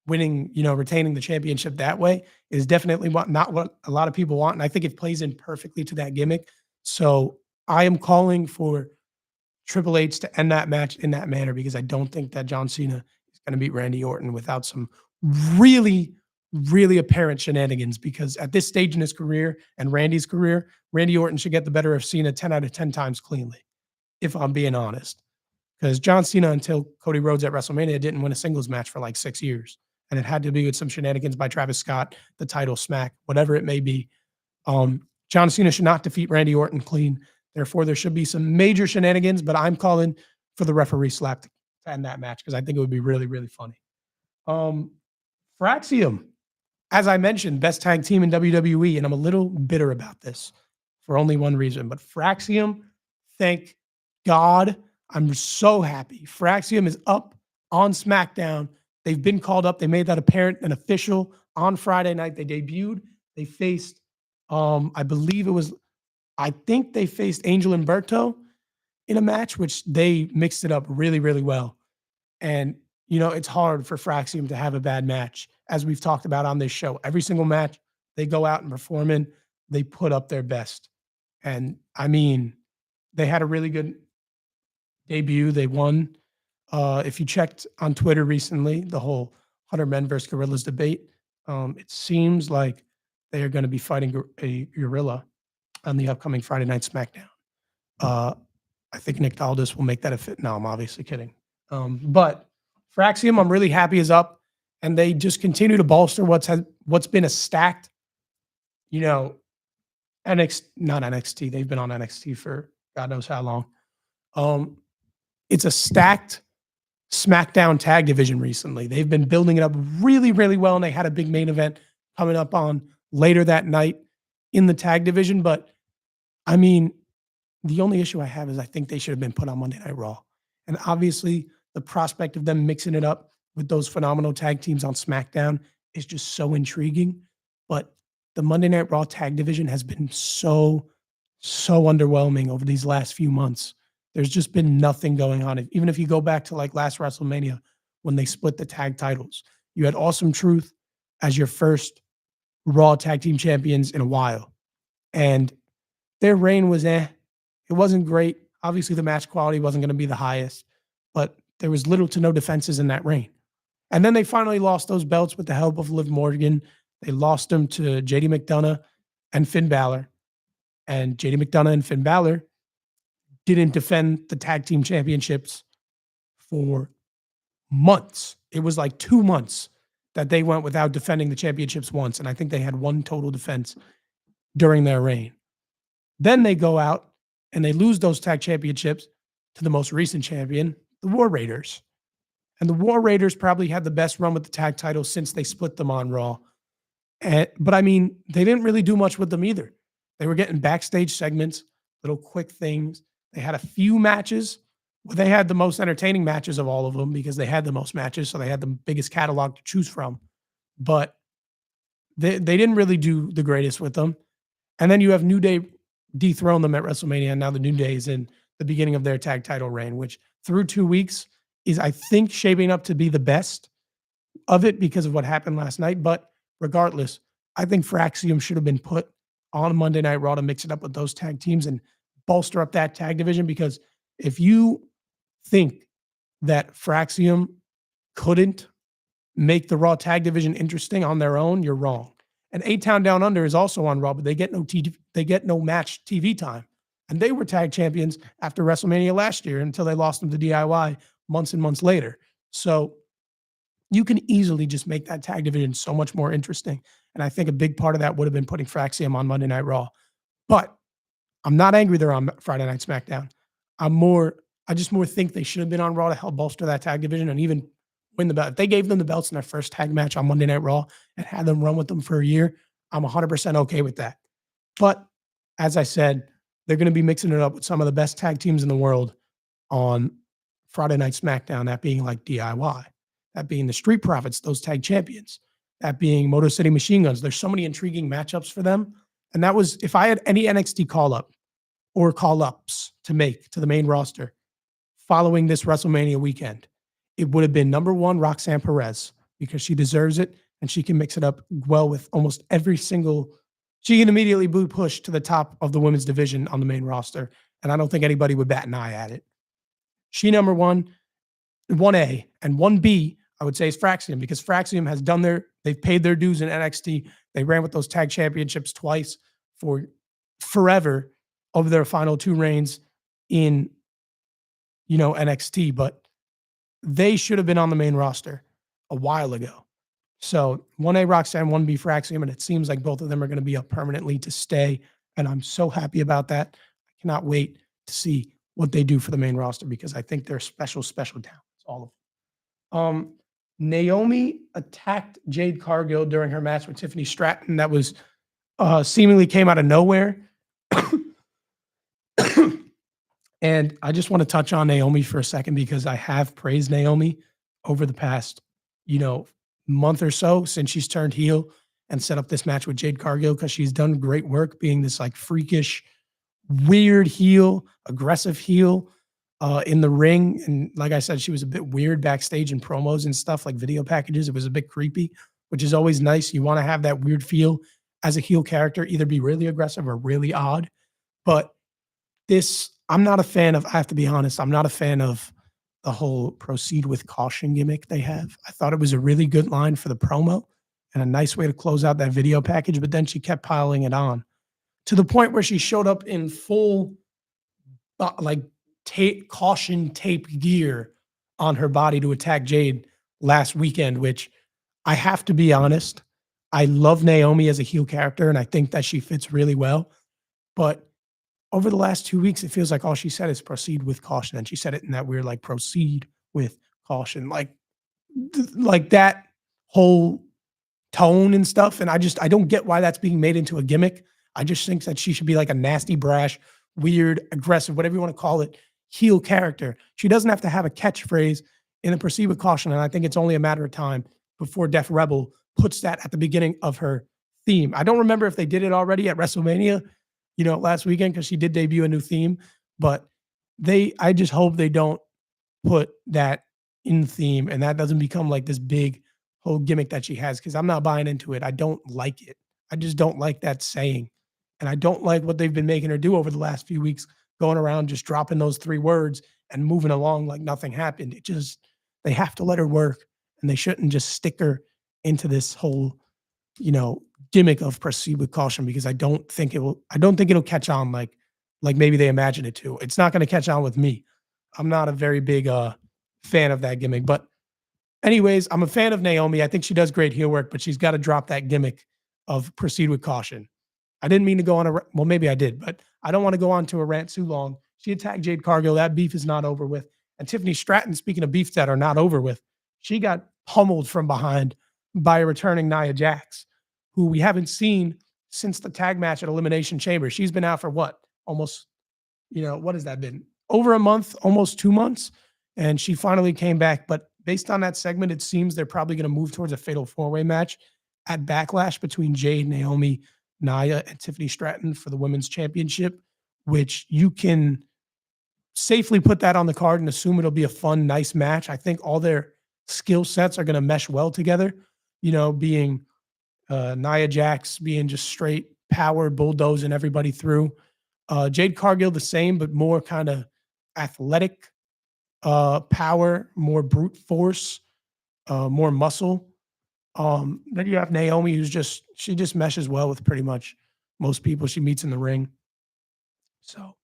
Speaker 1: winning, retaining the championship that way is definitely not what a lot of people want. And I think it plays in perfectly to that gimmick. So I am calling for Triple H to end that match in that manner, because I don't think that John Cena is going to beat Randy Orton without some really, really apparent shenanigans. Because at this stage in his career and Randy's career, Randy Orton should get the better of Cena 10 out of 10 times cleanly, if I'm being honest. Because John Cena, until Cody Rhodes at WrestleMania, didn't win a singles match for like 6 years. And it had to be with some shenanigans by Travis Scott, the title smack, whatever it may be. John Cena should not defeat Randy Orton clean. Therefore, there should be some major shenanigans, but I'm calling for the referee slap to end that match because I think it would be really, really funny. Fraxium, as I mentioned, best tag team in WWE, and I'm a little bitter about this for only one reason, but Fraxium, thank God, I'm so happy. Fraxium is up on SmackDown. They've been called up. They made that apparent and official on Friday night. They debuted. They faced, I think they faced Angel and Berto in a match, which they mixed it up really, really well. And, it's hard for Fraxium to have a bad match, as we've talked about on this show. Every single match they go out and perform in, they put up their best. And, they had a really good debut. They won. If you checked on Twitter recently, the whole 100 men versus gorillas debate, it seems like they are going to be fighting a gorilla on the upcoming Friday Night SmackDown. I think Nick Aldis will make that a fit. No, I'm obviously kidding. But Fraxium, I'm really happy, is up, and they just continue to bolster what's been a stacked, not NXT. They've been on NXT for God knows how long. It's a stacked SmackDown tag division recently. They've been building it up really, really well, and they had a big main event coming up on later that night in the tag division. But I mean, the only issue I have is I think they should have been put on Monday Night Raw. And obviously, the prospect of them mixing it up with those phenomenal tag teams on SmackDown is just so intriguing. But the Monday Night Raw tag division has been so underwhelming over these last few months. There's just been nothing going on. Even if you go back to like last WrestleMania when they split the tag titles, you had Awesome Truth as your first Raw tag team champions in a while. And their reign was It wasn't great. Obviously, the match quality wasn't going to be the highest, but there was little to no defenses in that reign. And then they finally lost those belts with the help of Liv Morgan. They lost them to JD McDonough and Finn Balor. And JD McDonough and Finn Balor didn't defend the tag team championships for months. It was like 2 months that they went without defending the championships once. And I think they had one total defense during their reign. Then they go out and they lose those tag championships to the most recent champion, the War Raiders. And the War Raiders probably had the best run with the tag titles since they split them on Raw. But I mean, they didn't really do much with them either. They were getting backstage segments, little quick things. They had a few matches. Well, they had the most entertaining matches of all of them because they had the most matches, so they had the biggest catalog to choose from. But they didn't really do the greatest with them. And then you have New Day dethrone them at WrestleMania, and now the New Day is in the beginning of their tag title reign, which through 2 weeks is, I think, shaping up to be the best of it because of what happened last night. But regardless, I think Fraxium should have been put on Monday Night Raw to mix it up with those tag teams and bolster up that tag division, because if you think that Fraxium couldn't make the Raw tag division interesting on their own, you're wrong. And A-Town Down Under is also on Raw, but they get no match TV time. And they were tag champions after WrestleMania last year until they lost them to DIY months and months later. So you can easily just make that tag division so much more interesting. And I think a big part of that would have been putting Fraxium on Monday Night Raw. But I'm not angry they're on Friday Night SmackDown. I just more think they should have been on Raw to help bolster that tag division and even win the belt. If they gave them the belts in their first tag match on Monday Night Raw and had them run with them for a year, I'm 100% okay with that. But as I said, they're going to be mixing it up with some of the best tag teams in the world on Friday Night SmackDown, that being like DIY, that being the Street Profits, those tag champions, that being Motor City Machine Guns. There's so many intriguing matchups for them. And that was, if I had any NXT call-up or call-ups to make to the main roster following this WrestleMania weekend, it would have been number one, Roxanne Perez, because she deserves it and she can mix it up well with almost every single. She can immediately be pushed to the top of the women's division on the main roster, and I don't think anybody would bat an eye at it. She number one, 1A, and 1B, I would say, is Fraxium, because Fraxium has they've paid their dues in NXT. They ran with those tag championships twice for forever over their final 2 reigns in, NXT, but they should have been on the main roster a while ago. So 1A Roxanne, 1B Fraxium, and it seems like both of them are going to be up permanently to stay. And I'm so happy about that. I cannot wait to see what they do for the main roster, because I think they're special talents, all of them. Naomi attacked Jade Cargill during her match with Tiffany Stratton. That was seemingly came out of nowhere. And I just want to touch on Naomi for a second, because I have praised Naomi over the past, month or so since she's turned heel and set up this match with Jade Cargill, because she's done great work being this like freakish, weird heel, aggressive heel in the ring. And like I said, she was a bit weird backstage in promos and stuff, like video packages. It was a bit creepy, which is always nice. You want to have that weird feel as a heel character, either be really aggressive or really odd. But I'm not a fan of, I have to be honest, I'm not a fan of the whole proceed with caution gimmick they have. I thought it was a really good line for the promo and a nice way to close out that video package, but then she kept piling it on to the point where she showed up in full caution tape gear on her body to attack Jade last weekend, which I have to be honest, I love Naomi as a heel character and I think that she fits really well. But over the last 2 weeks, it feels like all she said is proceed with caution. And she said it in that weird, proceed with caution, like that whole tone and stuff. And I don't get why that's being made into a gimmick. I just think that she should be like a nasty, brash, weird, aggressive, whatever you want to call it, heel character. She doesn't have to have a catchphrase in the Proceed with Caution. And I think it's only a matter of time before Def Rebel puts that at the beginning of her theme. I don't remember if they did it already at WrestleMania, last weekend, because she did debut a new theme, but I just hope they don't put that in theme and that doesn't become like this big whole gimmick that she has, because I'm not buying into it. I don't like it. I just don't like that saying. And I don't like what they've been making her do over the last few weeks, going around just dropping those 3 words and moving along like nothing happened. They have to let her work, and they shouldn't just stick her into this whole, gimmick of Proceed with Caution, because I don't think it'll catch on like maybe they imagine it to. It's not going to catch on with me. I'm not a very big fan of that gimmick. But anyways, I'm a fan of Naomi. I think she does great heel work, but she's got to drop that gimmick of Proceed with Caution. I didn't mean to go on well, maybe I did, but I don't want to go on to a rant too long. She attacked Jade Cargill. That beef is not over with. And Tiffany Stratton, speaking of beefs that are not over with, she got pummeled from behind by a returning Nia Jax, who we haven't seen since the tag match at Elimination Chamber. She's been out for what? Almost, what has that been? Over a month, almost 2 months. And she finally came back. But based on that segment, it seems they're probably going to move towards a fatal 4-way match at Backlash between Jade, Naomi, Nia, and Tiffany Stratton for the women's championship, which you can safely put that on the card and assume it'll be a fun, nice match. I think all their skill sets are going to mesh well together, being Nia Jax being just straight power, bulldozing everybody through. Jade Cargill the same, but more kind of athletic power, more brute force, more muscle. Then you have Naomi, she just meshes well with pretty much most people she meets in the ring. So,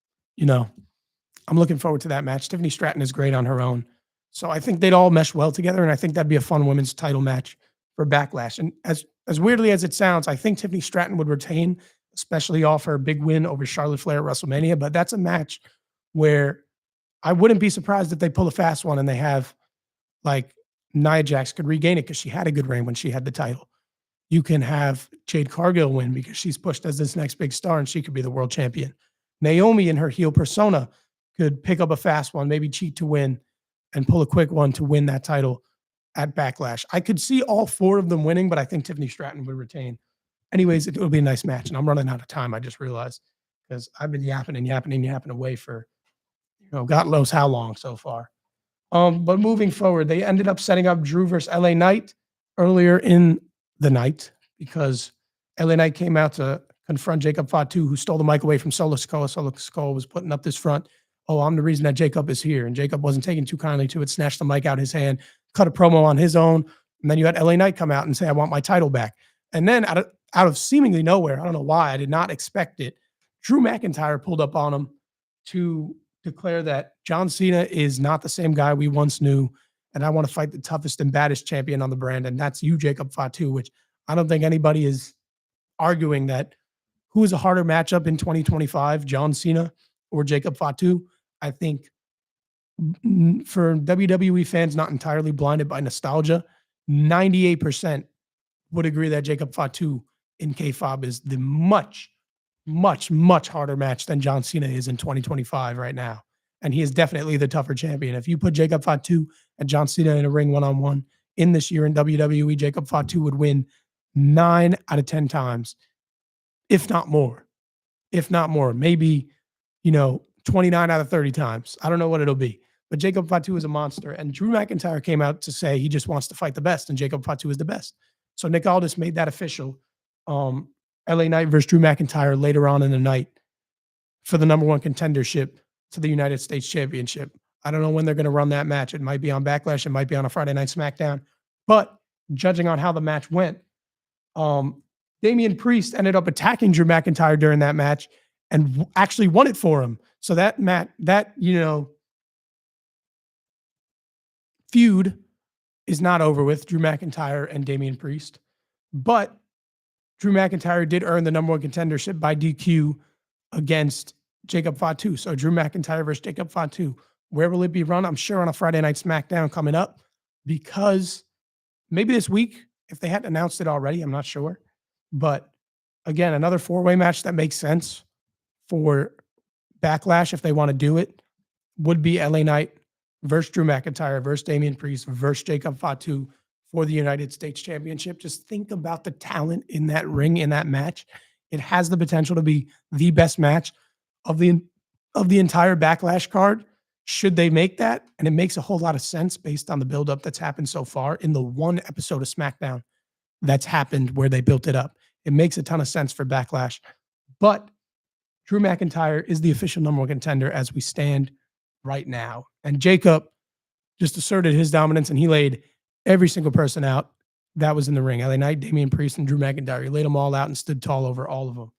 Speaker 1: I'm looking forward to that match. Tiffany Stratton is great on her own. So I think they'd all mesh well together, and I think that'd be a fun women's title match for Backlash. And as weirdly as it sounds, I think Tiffany Stratton would retain, especially off her big win over Charlotte Flair at WrestleMania. But that's a match where I wouldn't be surprised if they pull a fast one and they have like Nia Jax could regain it because she had a good reign when she had the title. You can have Jade Cargill win because she's pushed as this next big star and she could be the world champion. Naomi in her heel persona could pick up a fast one, maybe cheat to win and pull a quick one to win that title at Backlash. I could see all 4 of them winning, but I think Tiffany Stratton would retain. Anyways, it'll be a nice match, and I'm running out of time. I just realized because I've been yapping away for, God knows how long so far. But moving forward, they ended up setting up Drew versus LA Knight earlier in the night because LA Knight came out to confront Jacob Fatu, who stole the mic away from Solo Sikoa. Solo Sikoa was putting up this front. Oh, I'm the reason that Jacob is here. And Jacob wasn't taking too kindly to it, snatched the mic out of his hand, cut a promo on his own. And then you had LA Knight come out and say, I want my title back. And then out of seemingly nowhere, I don't know why, I did not expect it, Drew McIntyre pulled up on him to declare that John Cena is not the same guy we once knew. And I want to fight the toughest and baddest champion on the brand. And that's you, Jacob Fatu, which I don't think anybody is arguing that who is a harder matchup in 2025, John Cena or Jacob Fatu. I think for WWE fans not entirely blinded by nostalgia, 98% would agree that Jacob Fatu in K-Fob is the much, much, much harder match than John Cena is in 2025 right now. And he is definitely the tougher champion. If you put Jacob Fatu and John Cena in a ring one-on-one in this year in WWE, Jacob Fatu would win 9 out of 10 times, if not more. If not more. Maybe, 29 out of 30 times. I don't know what it'll be. But Jacob Fatu is a monster. And Drew McIntyre came out to say he just wants to fight the best, and Jacob Fatu is the best. So Nick Aldis made that official. LA Knight versus Drew McIntyre later on in the night for the number 1 contendership to the United States Championship. I don't know when they're going to run that match. It might be on Backlash. It might be on a Friday Night SmackDown. But judging on how the match went, Damian Priest ended up attacking Drew McIntyre during that match and actually won it for him. So that feud is not over with, Drew McIntyre and Damian Priest. But Drew McIntyre did earn the number 1 contendership by DQ against Jacob Fatu. So Drew McIntyre versus Jacob Fatu Where will it be run? I'm sure on a Friday Night SmackDown coming up, because maybe this week, if they hadn't announced it already, I'm not sure. But again, another four-way match that makes sense for Backlash, if they want to do it, would be LA Knight versus Drew McIntyre versus Damian Priest versus Jacob Fatu for the United States Championship. Just think about the talent in that ring, in that match. It has the potential to be the best match of the entire Backlash card, should they make that. And it makes a whole lot of sense based on the buildup that's happened so far in the one episode of SmackDown that's happened where they built it up. It makes a ton of sense for Backlash. But Drew McIntyre is the official number one contender as we stand right now. And Jacob just asserted his dominance, and he laid every single person out that was in the ring. LA Knight, Damian Priest, and Drew McIntyre. He laid them all out and stood tall over all of them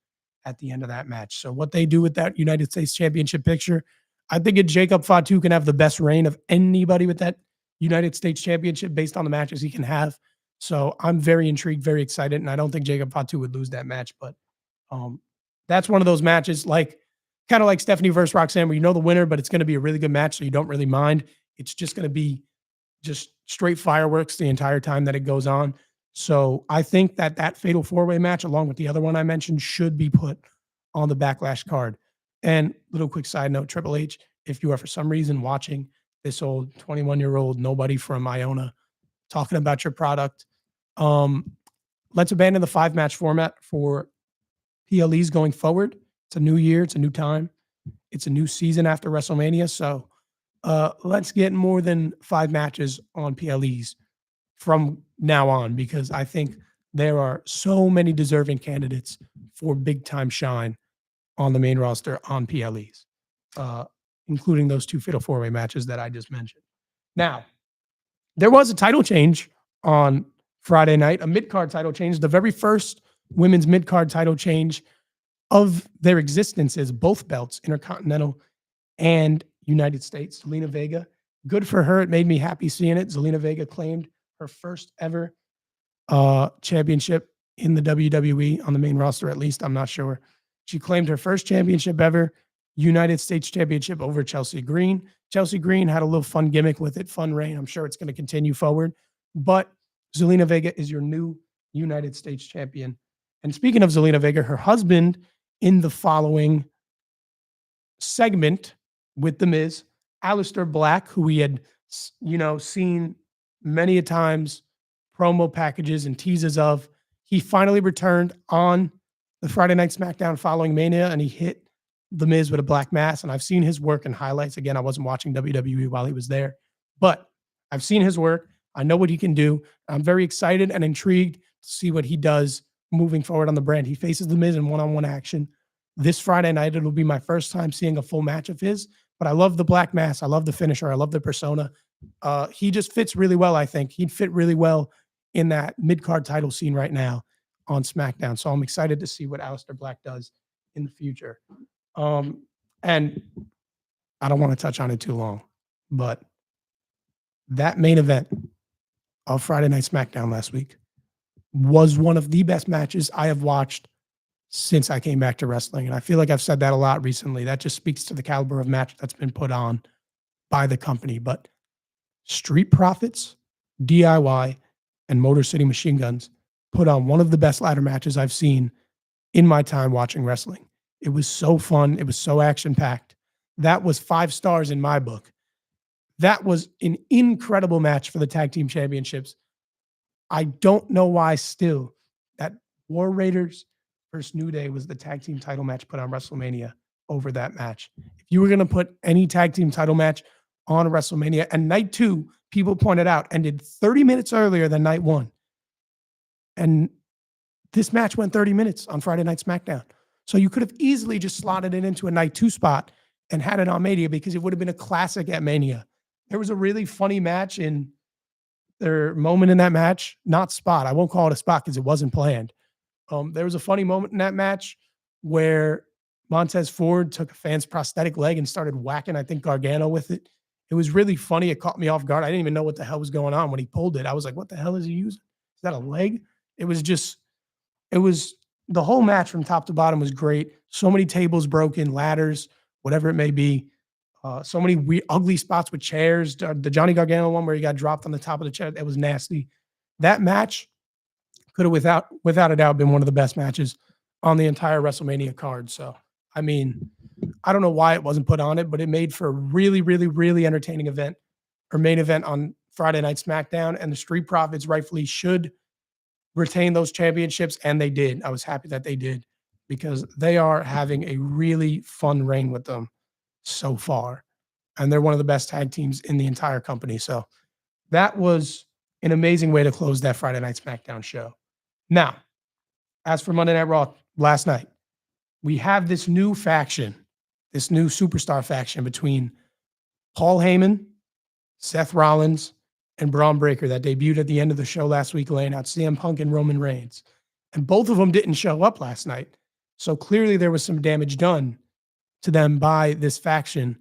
Speaker 1: at the end of that match. So what they do with that United States Championship picture, I think Jacob Fatu can have the best reign of anybody with that United States Championship based on the matches he can have. So I'm very intrigued, very excited, and I don't think Jacob Fatu would lose that match. But that's one of those matches, like kind of like Stephanie versus Roxanne, where you know the winner, but it's going to be a really good match, so you don't really mind. It's just going to be just straight fireworks the entire time that it goes on. So I think that fatal four-way match, along with the other one I mentioned, should be put on the Backlash card. And little quick side note, Triple H, if you are for some reason watching this old 21-year-old nobody from Iona talking about your product, let's abandon the 5-match format for PLEs going forward. It's a new year. It's a new time. It's a new season after WrestleMania. So let's get more than 5 matches on PLEs from now on, because I think there are so many deserving candidates for big time shine on the main roster on PLEs, including those 2 fatal 4-way matches that I just mentioned. Now, there was a title change on Friday night, a mid-card title change, the very first women's mid-card title change of their existence is both belts, Intercontinental and United States. Zelina Vega, good for her. It made me happy seeing it. Zelina Vega claimed her first ever championship in the WWE on the main roster, at least. I'm not sure. She claimed her first championship ever, United States Championship over Chelsea Green. Chelsea Green had a little fun gimmick with it, fun reign. I'm sure it's going to continue forward. But Zelina Vega is your new United States champion. And speaking of Zelina Vega, her husband in the following segment with The Miz, Aleister Black, who we had, seen many a times, promo packages and teases of, he finally returned on the Friday Night SmackDown following Mania, and he hit The Miz with a black mass. And I've seen his work in highlights. Again, I wasn't watching WWE while he was there, but I've seen his work. I know what he can do. I'm very excited and intrigued to see what he does moving forward on the brand. He faces The Miz in one-on-one action this Friday night. It'll be my first time seeing a full match of his, but I love the black mass. I love the finisher. I love the persona. He just fits really well, I think. He'd fit really well in that mid-card title scene right now on SmackDown. So I'm excited to see what Aleister Black does in the future. And I don't want to touch on it too long, but that main event of Friday Night SmackDown last week was one of the best matches I have watched since I came back to wrestling. And I feel like I've said that a lot recently. That just speaks to the caliber of match that's been put on by the company. But Street Profits, DIY, and Motor City Machine Guns put on one of the best ladder matches I've seen in my time watching wrestling. It was so fun. It was so action-packed. That was 5 stars in my book. That was an incredible match for the tag team championships. I don't know why still that War Raiders versus New Day was the tag team title match put on WrestleMania over that match. If you were going to put any tag team title match on WrestleMania, and night 2, people pointed out, ended 30 minutes earlier than night 1. And this match went 30 minutes on Friday Night SmackDown. So you could have easily just slotted it into a night 2 spot and had it on Mania, because it would have been a classic at Mania. There was a really funny match in their moment in that match, not spot. I won't call it a spot because it wasn't planned. There was a funny moment in that match where Montez Ford took a fan's prosthetic leg and started whacking, I think, Gargano with it. It was really funny. It caught me off guard. I didn't even know what the hell was going on when he pulled it. I was like, what the hell is he using? Is that a leg? It was the whole match from top to bottom was great. So many tables broken, ladders, whatever it may be. So many ugly spots with chairs. The Johnny Gargano one where he got dropped on the top of the chair, that was nasty. That match could have, without a doubt, been one of the best matches on the entire WrestleMania card. So, I mean, I don't know why it wasn't put on it, but it made for a really, really, really entertaining event or main event on Friday Night SmackDown. And the Street Profits rightfully should retain those championships, and they did. I was happy that they did because they are having a really fun reign with them so far. And they're one of the best tag teams in the entire company. So that was an amazing way to close that Friday Night SmackDown show. Now, as for Monday Night Raw last night, we have this new faction, this new superstar faction between Paul Heyman, Seth Rollins, and Braun Breaker that debuted at the end of the show last week, laying out CM Punk and Roman Reigns. And both of them didn't show up last night. So clearly there was some damage done to them by this faction.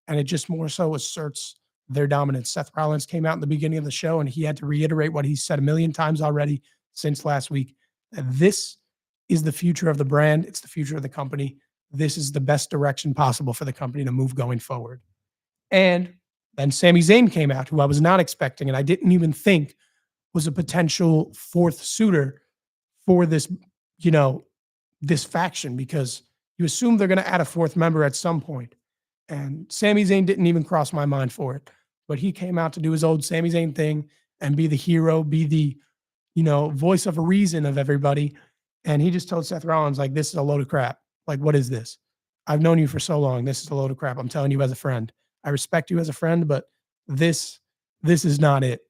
Speaker 1: And it just more so asserts their dominance. Seth Rollins came out in the beginning of the show and he had to reiterate what he said a million times already since last week. That this is the future of the brand. It's the future of the company. This is the best direction possible for the company to move going forward. And then Sami Zayn came out, who I was not expecting, and I didn't even think was a potential fourth suitor for this, this faction, because you assume they're going to add a fourth member at some point. And Sami Zayn didn't even cross my mind for it. But he came out to do his old Sami Zayn thing and be the hero, be the, voice of reason of everybody. And he just told Seth Rollins, like, this is a load of crap. Like, what is this? I've known you for so long. This is a load of crap. I'm telling you as a friend. I respect you as a friend, but this is not it.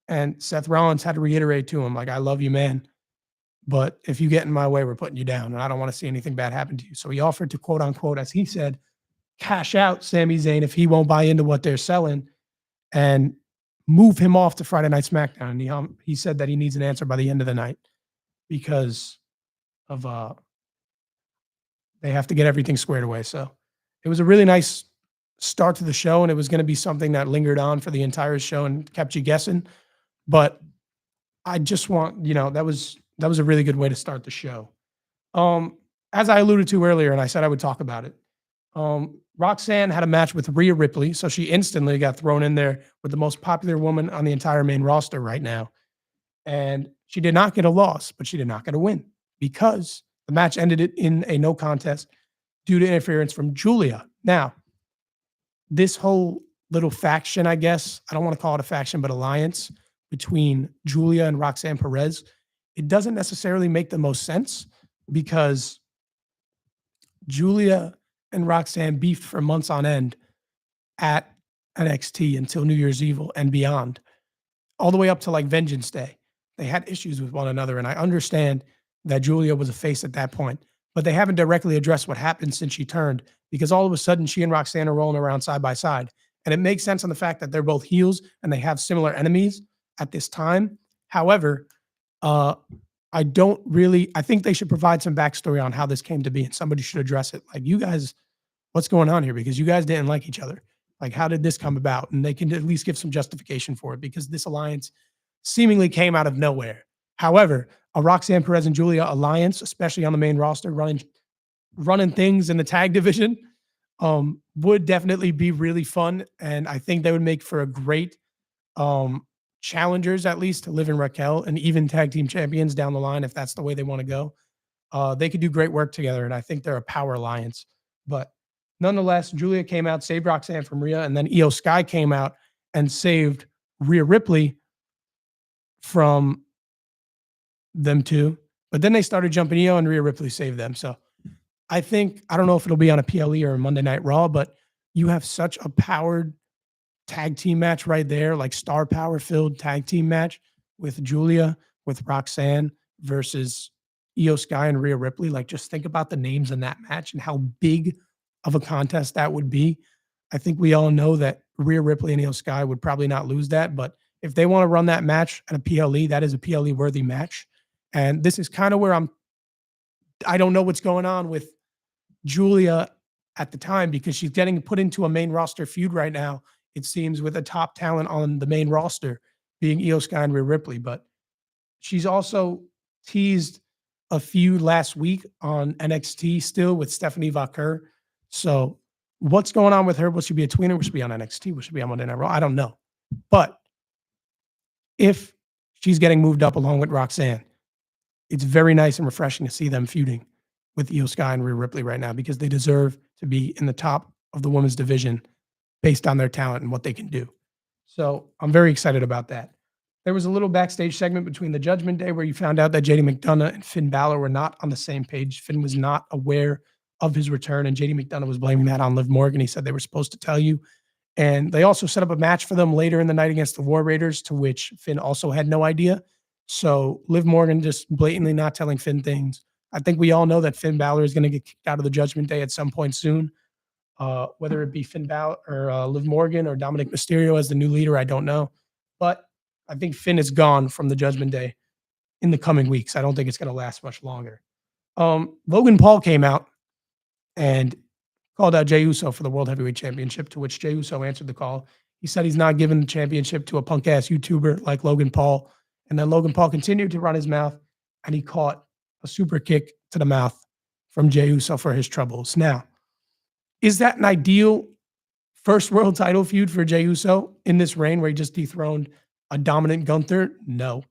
Speaker 1: And Seth Rollins had to reiterate to him, like, I love you, man. But if you get in my way, we're putting you down. And I don't want to see anything bad happen to you. So he offered to, quote unquote, as he said, cash out Sami Zayn if he won't buy into what they're selling and move him off to Friday Night SmackDown. And he said that he needs an answer by the end of the night because of they have to get everything squared away. So it was a really nice start to the show, and it was going to be something that lingered on for the entire show and kept you guessing. But I just want, that was a really good way to start the show. As I alluded to earlier, and I said I would talk about it, Roxanne had a match with Rhea Ripley, so she instantly got thrown in there with the most popular woman on the entire main roster right now. And she did not get a loss, but she did not get a win because the match ended in a no contest due to interference from Julia. Now, this whole little faction, I guess, I don't want to call it a faction, but alliance between Julia and Roxanne Perez, it doesn't necessarily make the most sense because Julia and Roxanne beefed for months on end at NXT until New Year's Eve and beyond, all the way up to like Vengeance Day. They had issues with one another, and I understand that Julia was a face at that point, but they haven't directly addressed what happened since she turned, because all of a sudden she and Roxanne are rolling around side by side. And it makes sense on the fact that they're both heels and they have similar enemies at this time. However, I think they should provide some backstory on how this came to be, and somebody should address it. Like, you guys, what's going on here? Because you guys didn't like each other. Like, how did this come about? And they can at least give some justification for it, because this alliance seemingly came out of nowhere. However, a Roxanne Perez and Julia alliance, especially on the main roster, running things in the tag division, would definitely be really fun. And I think they would make for a great challengers, at least, to Liv and Raquel, and even tag team champions down the line if that's the way they want to go. They could do great work together, and I think they're a power alliance. But nonetheless, Julia came out, saved Roxanne from Rhea, and then Io Sky came out and saved Rhea Ripley from them two. But then they started jumping Io, and Rhea Ripley saved them. So I don't know if it'll be on a PLE or a Monday Night Raw, but you have such a powered tag team match right there, like star power filled tag team match with Julia, with Roxanne versus Io Sky and Rhea Ripley. Like, just think about the names in that match and how big of a contest that would be. I think we all know that Rhea Ripley and Io Sky would probably not lose that, but if they want to run that match at a PLE, that is a PLE worthy match. And this is kind of where I don't know what's going on with Julia at the time, because she's getting put into a main roster feud right now, it seems, with a top talent on the main roster being Io Sky and Rhea Ripley. But she's also teased a feud last week on NXT still with Stephanie Vaquer. So What's going on with her? Will she be a tweener? Will she be on NXT? Will she be on Monday Night Raw? I don't know. But if she's getting moved up along with Roxanne, it's very nice and refreshing to see them feuding with Io Sky and Rhea Ripley right now because they deserve to be in the top of the women's division based on their talent and what they can do. So I'm very excited about that. There was a little backstage segment between the Judgment Day where you found out that JD McDonough and Finn Balor were not on the same page. Finn was not aware of his return, and JD McDonough was blaming that on Liv Morgan. He said they were supposed to tell you. And they also set up a match for them later in the night against the War Raiders, to which Finn also had no idea. So Liv Morgan just blatantly not telling Finn things. I think we all know that Finn Balor is going to get kicked out of the Judgment Day at some point soon. Whether it be Finn Balor or Liv Morgan or Dominic Mysterio as the new leader, I don't know. But I think Finn is gone from the Judgment Day in the coming weeks. I don't think it's going to last much longer. Logan Paul came out and called out Jey Uso for the World Heavyweight Championship, to which Jey Uso answered the call. He said he's not giving the championship to a punk-ass YouTuber like Logan Paul. And then Logan Paul continued to run his mouth, and he caught a super kick to the mouth from Jey Uso for his troubles. Now, is that an ideal first world title feud for Jey Uso in this reign where he just dethroned a dominant Gunther? No,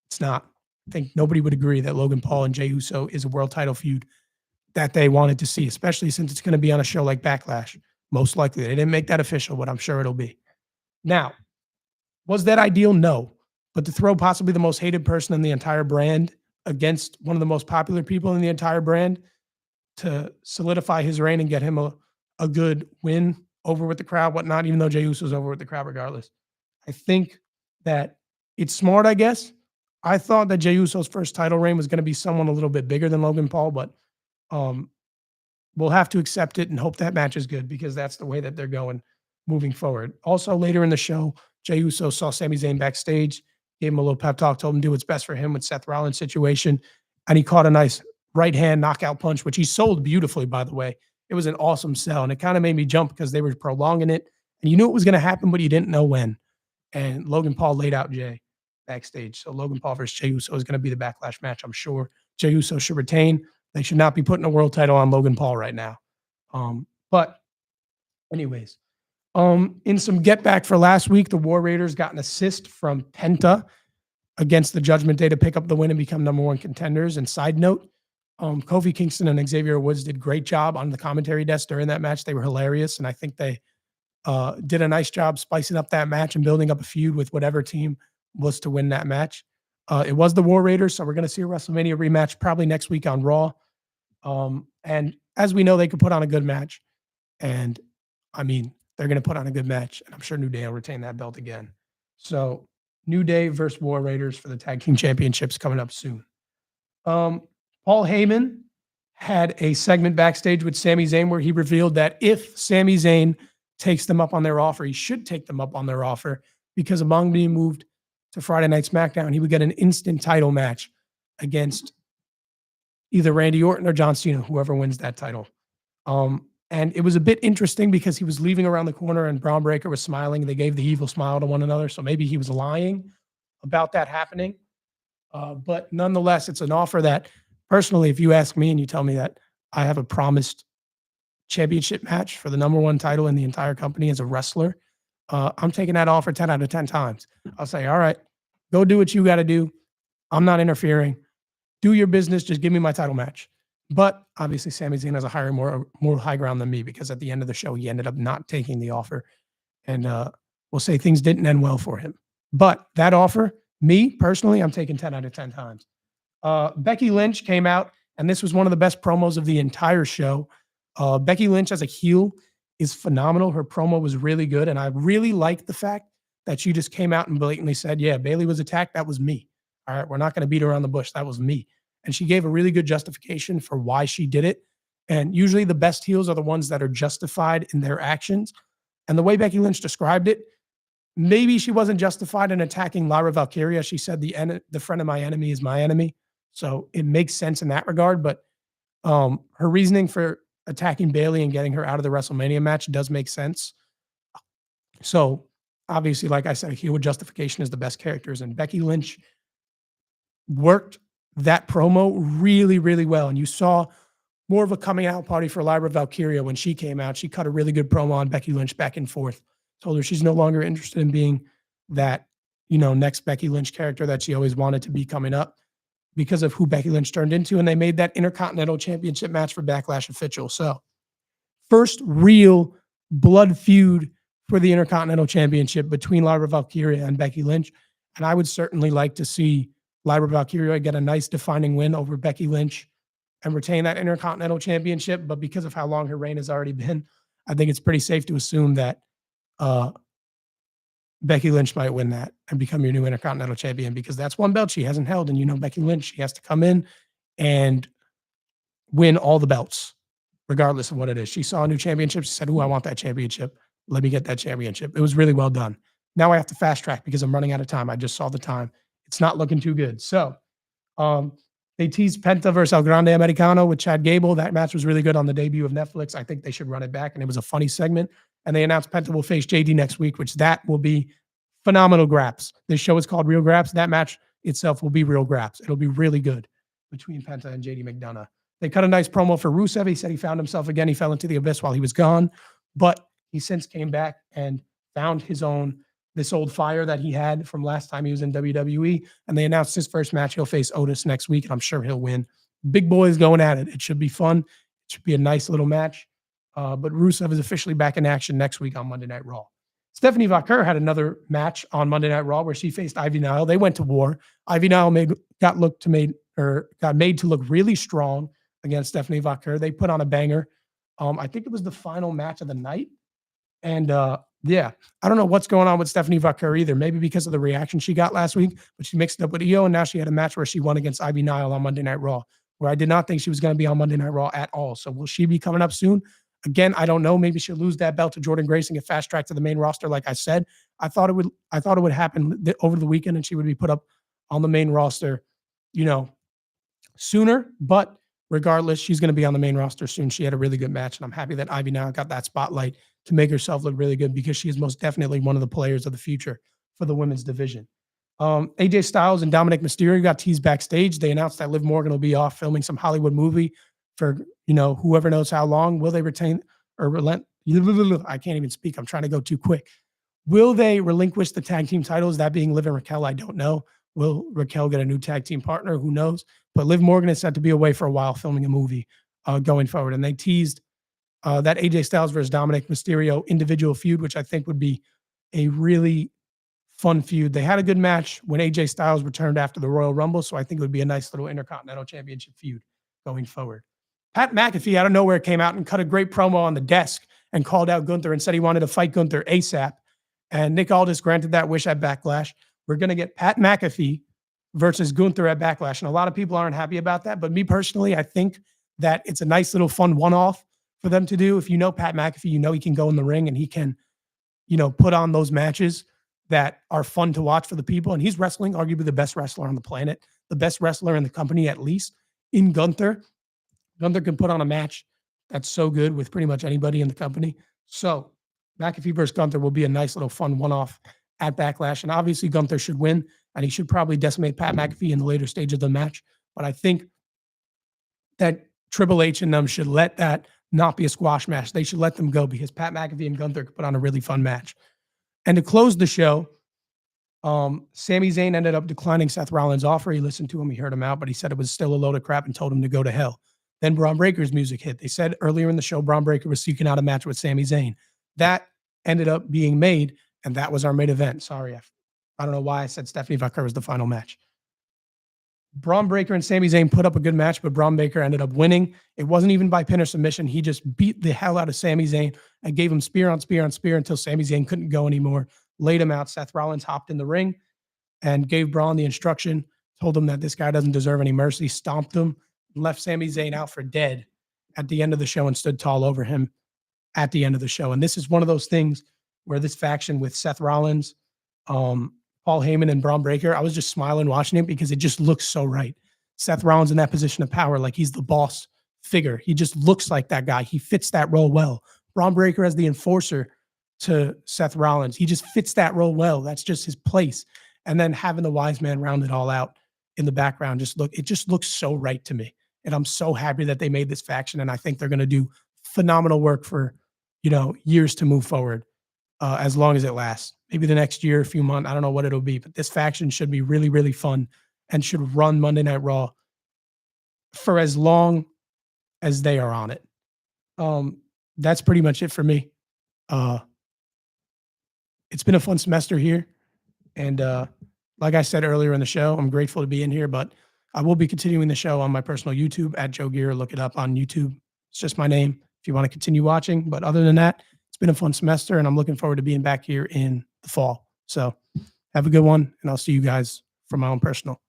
Speaker 1: it's not. I think nobody would agree that Logan Paul and Jey Uso is a world title feud that they wanted to see, especially since it's going to be on a show like Backlash. Most likely. They didn't make that official, but I'm sure it'll be. Now, was that ideal? No. But to throw possibly the most hated person in the entire brand against one of the most popular people in the entire brand to solidify his reign and get him a good win over with the crowd, whatnot, even though Jey Uso's over with the crowd regardless. I think that it's smart, I guess. I thought that Jey Uso's first title reign was going to be someone a little bit bigger than Logan Paul, but we'll have to accept it and hope that match is good because that's the way that they're going moving forward. Also, later in the show, Jey Uso saw Sami Zayn backstage, gave him a little pep talk, told him to do what's best for him with Seth Rollins' situation, and he caught a nice right hand knockout punch, which he sold beautifully, by the way. It was an awesome sell, and it kind of made me jump because they were prolonging it, and you knew it was going to happen, but you didn't know when. And Logan Paul laid out Jey backstage. So Logan Paul versus Jey Uso is going to be the Backlash match, I'm sure. Jey Uso should retain. They should not be putting a world title on Logan Paul right now. But anyways, in some get back for last week, the War Raiders got an assist from Penta against the Judgment Day to pick up the win and become number one contenders. And side note, Kofi Kingston and Xavier Woods did a great job on the commentary desk during that match. They were hilarious. And I think they did a nice job spicing up that match and building up a feud with whatever team was to win that match. It was the War Raiders, so we're going to see a WrestleMania rematch probably next week on Raw. And as we know, they could put on a good match. And I mean, they're going to put on a good match. And I'm sure New Day will retain that belt again. So New Day versus War Raiders for the Tag Team Championships coming up soon. Paul Heyman had a segment backstage with Sami Zayn where he revealed that if Sami Zayn takes them up on their offer, he should take them up on their offer because among being moved to Friday Night SmackDown, he would get an instant title match against either Randy Orton or John Cena, whoever wins that title. And it was a bit interesting because he was leaving around the corner and Braun Breaker was smiling. They gave the evil smile to one another. So maybe he was lying about that happening. But nonetheless, it's an offer that personally, if you ask me and you tell me that I have a promised championship match for the number one title in the entire company as a wrestler, I'm taking that offer 10 out of 10 times. I'll say, all right, go do what you got to do. I'm not interfering. Do your business. Just give me my title match. But obviously, Sami Zayn has a higher, more high ground than me because at the end of the show, he ended up not taking the offer. And we'll say things didn't end well for him. But that offer, me personally, I'm taking 10 out of 10 times. Becky Lynch came out, and this was one of the best promos of the entire show. Becky Lynch as a heel is phenomenal. Her promo was really good. And I really liked the fact that she just came out and blatantly said, yeah, Bayley was attacked. That was me. All right, we're not going to beat around the bush. That was me. And she gave a really good justification for why she did it. And usually the best heels are the ones that are justified in their actions. And the way Becky Lynch described it, maybe she wasn't justified in attacking Lyra Valkyria. She said the friend of my enemy is my enemy. So it makes sense in that regard. But her reasoning for attacking Bayley and getting her out of the WrestleMania match does make sense. So obviously, like I said, heel with justification is the best characters. And Becky Lynch worked that promo really, really well. And you saw more of a coming out party for Lyra Valkyria when she came out. She cut a really good promo on Becky Lynch back and forth, told her she's no longer interested in being that, next Becky Lynch character that she always wanted to be coming up because of who Becky Lynch turned into. And they made that Intercontinental Championship match for Backlash official. So, first real blood feud for the Intercontinental Championship between Lyra Valkyria and Becky Lynch. And I would certainly like to see Lyra Valkyria get a nice defining win over Becky Lynch and retain that Intercontinental Championship. But because of how long her reign has already been, I think it's pretty safe to assume that Becky Lynch might win that and become your new Intercontinental Champion, because that's one belt she hasn't held. And Becky Lynch, she has to come in and win all the belts, regardless of what it is. She saw a new championship. She said, I want that championship. Let me get that championship. It was really well done. Now I have to fast track because I'm running out of time. I just saw the time. It's not looking too good. So they teased Penta versus El Grande Americano with Chad Gable. That match was really good on the debut of Netflix. I think they should run it back, and it was a funny segment. And they announced Penta will face JD next week, which that will be phenomenal Graps. This show is called Real Graps. That match itself will be Real Graps. It'll be really good between Penta and JD McDonough. They cut a nice promo for Rusev. He said he found himself again. He fell into the abyss while he was gone, but he since came back and found this old fire that he had from last time he was in WWE. And they announced his first match. He'll face Otis next week, and I'm sure he'll win. Big boys going at it. It should be fun. It should be a nice little match. But Rusev is officially back in action next week on Monday Night Raw. Stephanie Vaquer had another match on Monday Night Raw where she faced Ivy Nile. They went to war. Ivy Nile got made to look really strong against Stephanie Vaquer. They put on a banger. I think it was the final match of the night. And I don't know what's going on with Stephanie Vaquer either. Maybe because of the reaction she got last week, but she mixed it up with Io, and now she had a match where she won against Ivy Nile on Monday Night Raw, where I did not think she was going to be on Monday Night Raw at all. So will she be coming up soon? Again, I don't know. Maybe she'll lose that belt to Jordan Grace and get fast tracked to the main roster. Like I said, I thought it would happen over the weekend, and she would be put up on the main roster, sooner. But regardless, she's going to be on the main roster soon. She had a really good match, and I'm happy that Ivy now got that spotlight to make herself look really good, because she is most definitely one of the players of the future for the women's division. AJ Styles and Dominic Mysterio got teased backstage. They announced that Liv Morgan will be off filming some Hollywood movie for, whoever knows how long. Will they retain or relent? I can't even speak. I'm trying to go too quick. Will they relinquish the tag team titles? That being Liv and Raquel, I don't know. Will Raquel get a new tag team partner? Who knows? But Liv Morgan is set to be away for a while filming a movie going forward. And they teased that AJ Styles versus Dominic Mysterio individual feud, which I think would be a really fun feud. They had a good match when AJ Styles returned after the Royal Rumble, so I think it would be a nice little Intercontinental Championship feud going forward. Pat McAfee out of nowhere came out and cut a great promo on the desk and called out Gunther and said he wanted to fight Gunther ASAP. And Nick Aldis granted that wish at Backlash. We're going to get Pat McAfee versus Gunther at Backlash. And a lot of people aren't happy about that. But me personally, I think that it's a nice little fun one-off for them to do. If you know Pat McAfee, he can go in the ring and he can, put on those matches that are fun to watch for the people. And he's wrestling arguably the best wrestler on the planet, the best wrestler in the company, at least in Gunther. Gunther can put on a match that's so good with pretty much anybody in the company. So McAfee versus Gunther will be a nice little fun one-off at Backlash. And obviously Gunther should win, and he should probably decimate Pat McAfee in the later stage of the match. But I think that Triple H and them should let that not be a squash match. They should let them go, because Pat McAfee and Gunther could put on a really fun match. And to close the show, Sami Zayn ended up declining Seth Rollins' offer. He listened to him, he heard him out, but he said it was still a load of crap and told him to go to hell. Then Braun Breaker's music hit. They said earlier in the show, Braun Breaker was seeking out a match with Sami Zayn. That ended up being made, and that was our main event. Sorry, I don't know why I said Stephanie Vaquer was the final match. Braun Breaker and Sami Zayn put up a good match, but Braun Breaker ended up winning. It wasn't even by pin or submission. He just beat the hell out of Sami Zayn and gave him spear on spear on spear until Sami Zayn couldn't go anymore. Laid him out. Seth Rollins hopped in the ring and gave Braun the instruction, told him that this guy doesn't deserve any mercy, stomped him, left Sami Zayn out for dead at the end of the show and stood tall over him at the end of the show. And this is one of those things where this faction with Seth Rollins, Paul Heyman, and Braun Breaker, I was just smiling watching it because it just looks so right. Seth Rollins in that position of power, like he's the boss figure. He just looks like that guy. He fits that role well. Braun Breaker as the enforcer to Seth Rollins, he just fits that role well. That's just his place. And then having the wise man round it all out in the background, it just looks so right to me. and I'm so happy that they made this faction, and I think they're going to do phenomenal work for years to move forward, as long as it lasts. Maybe the next year, a few months, I don't know what it'll be, but this faction should be really, really fun and should run Monday Night Raw for as long as they are on it. That's pretty much it for me. Uh, it's been a fun semester here. And like I said earlier in the show, I'm grateful to be in here, but I will be continuing the show on my personal YouTube at Joe Gierer. Look it up on YouTube. It's just my name if you want to continue watching. But other than that, it's been a fun semester, and I'm looking forward to being back here in the fall. So have a good one, and I'll see you guys from my own personal.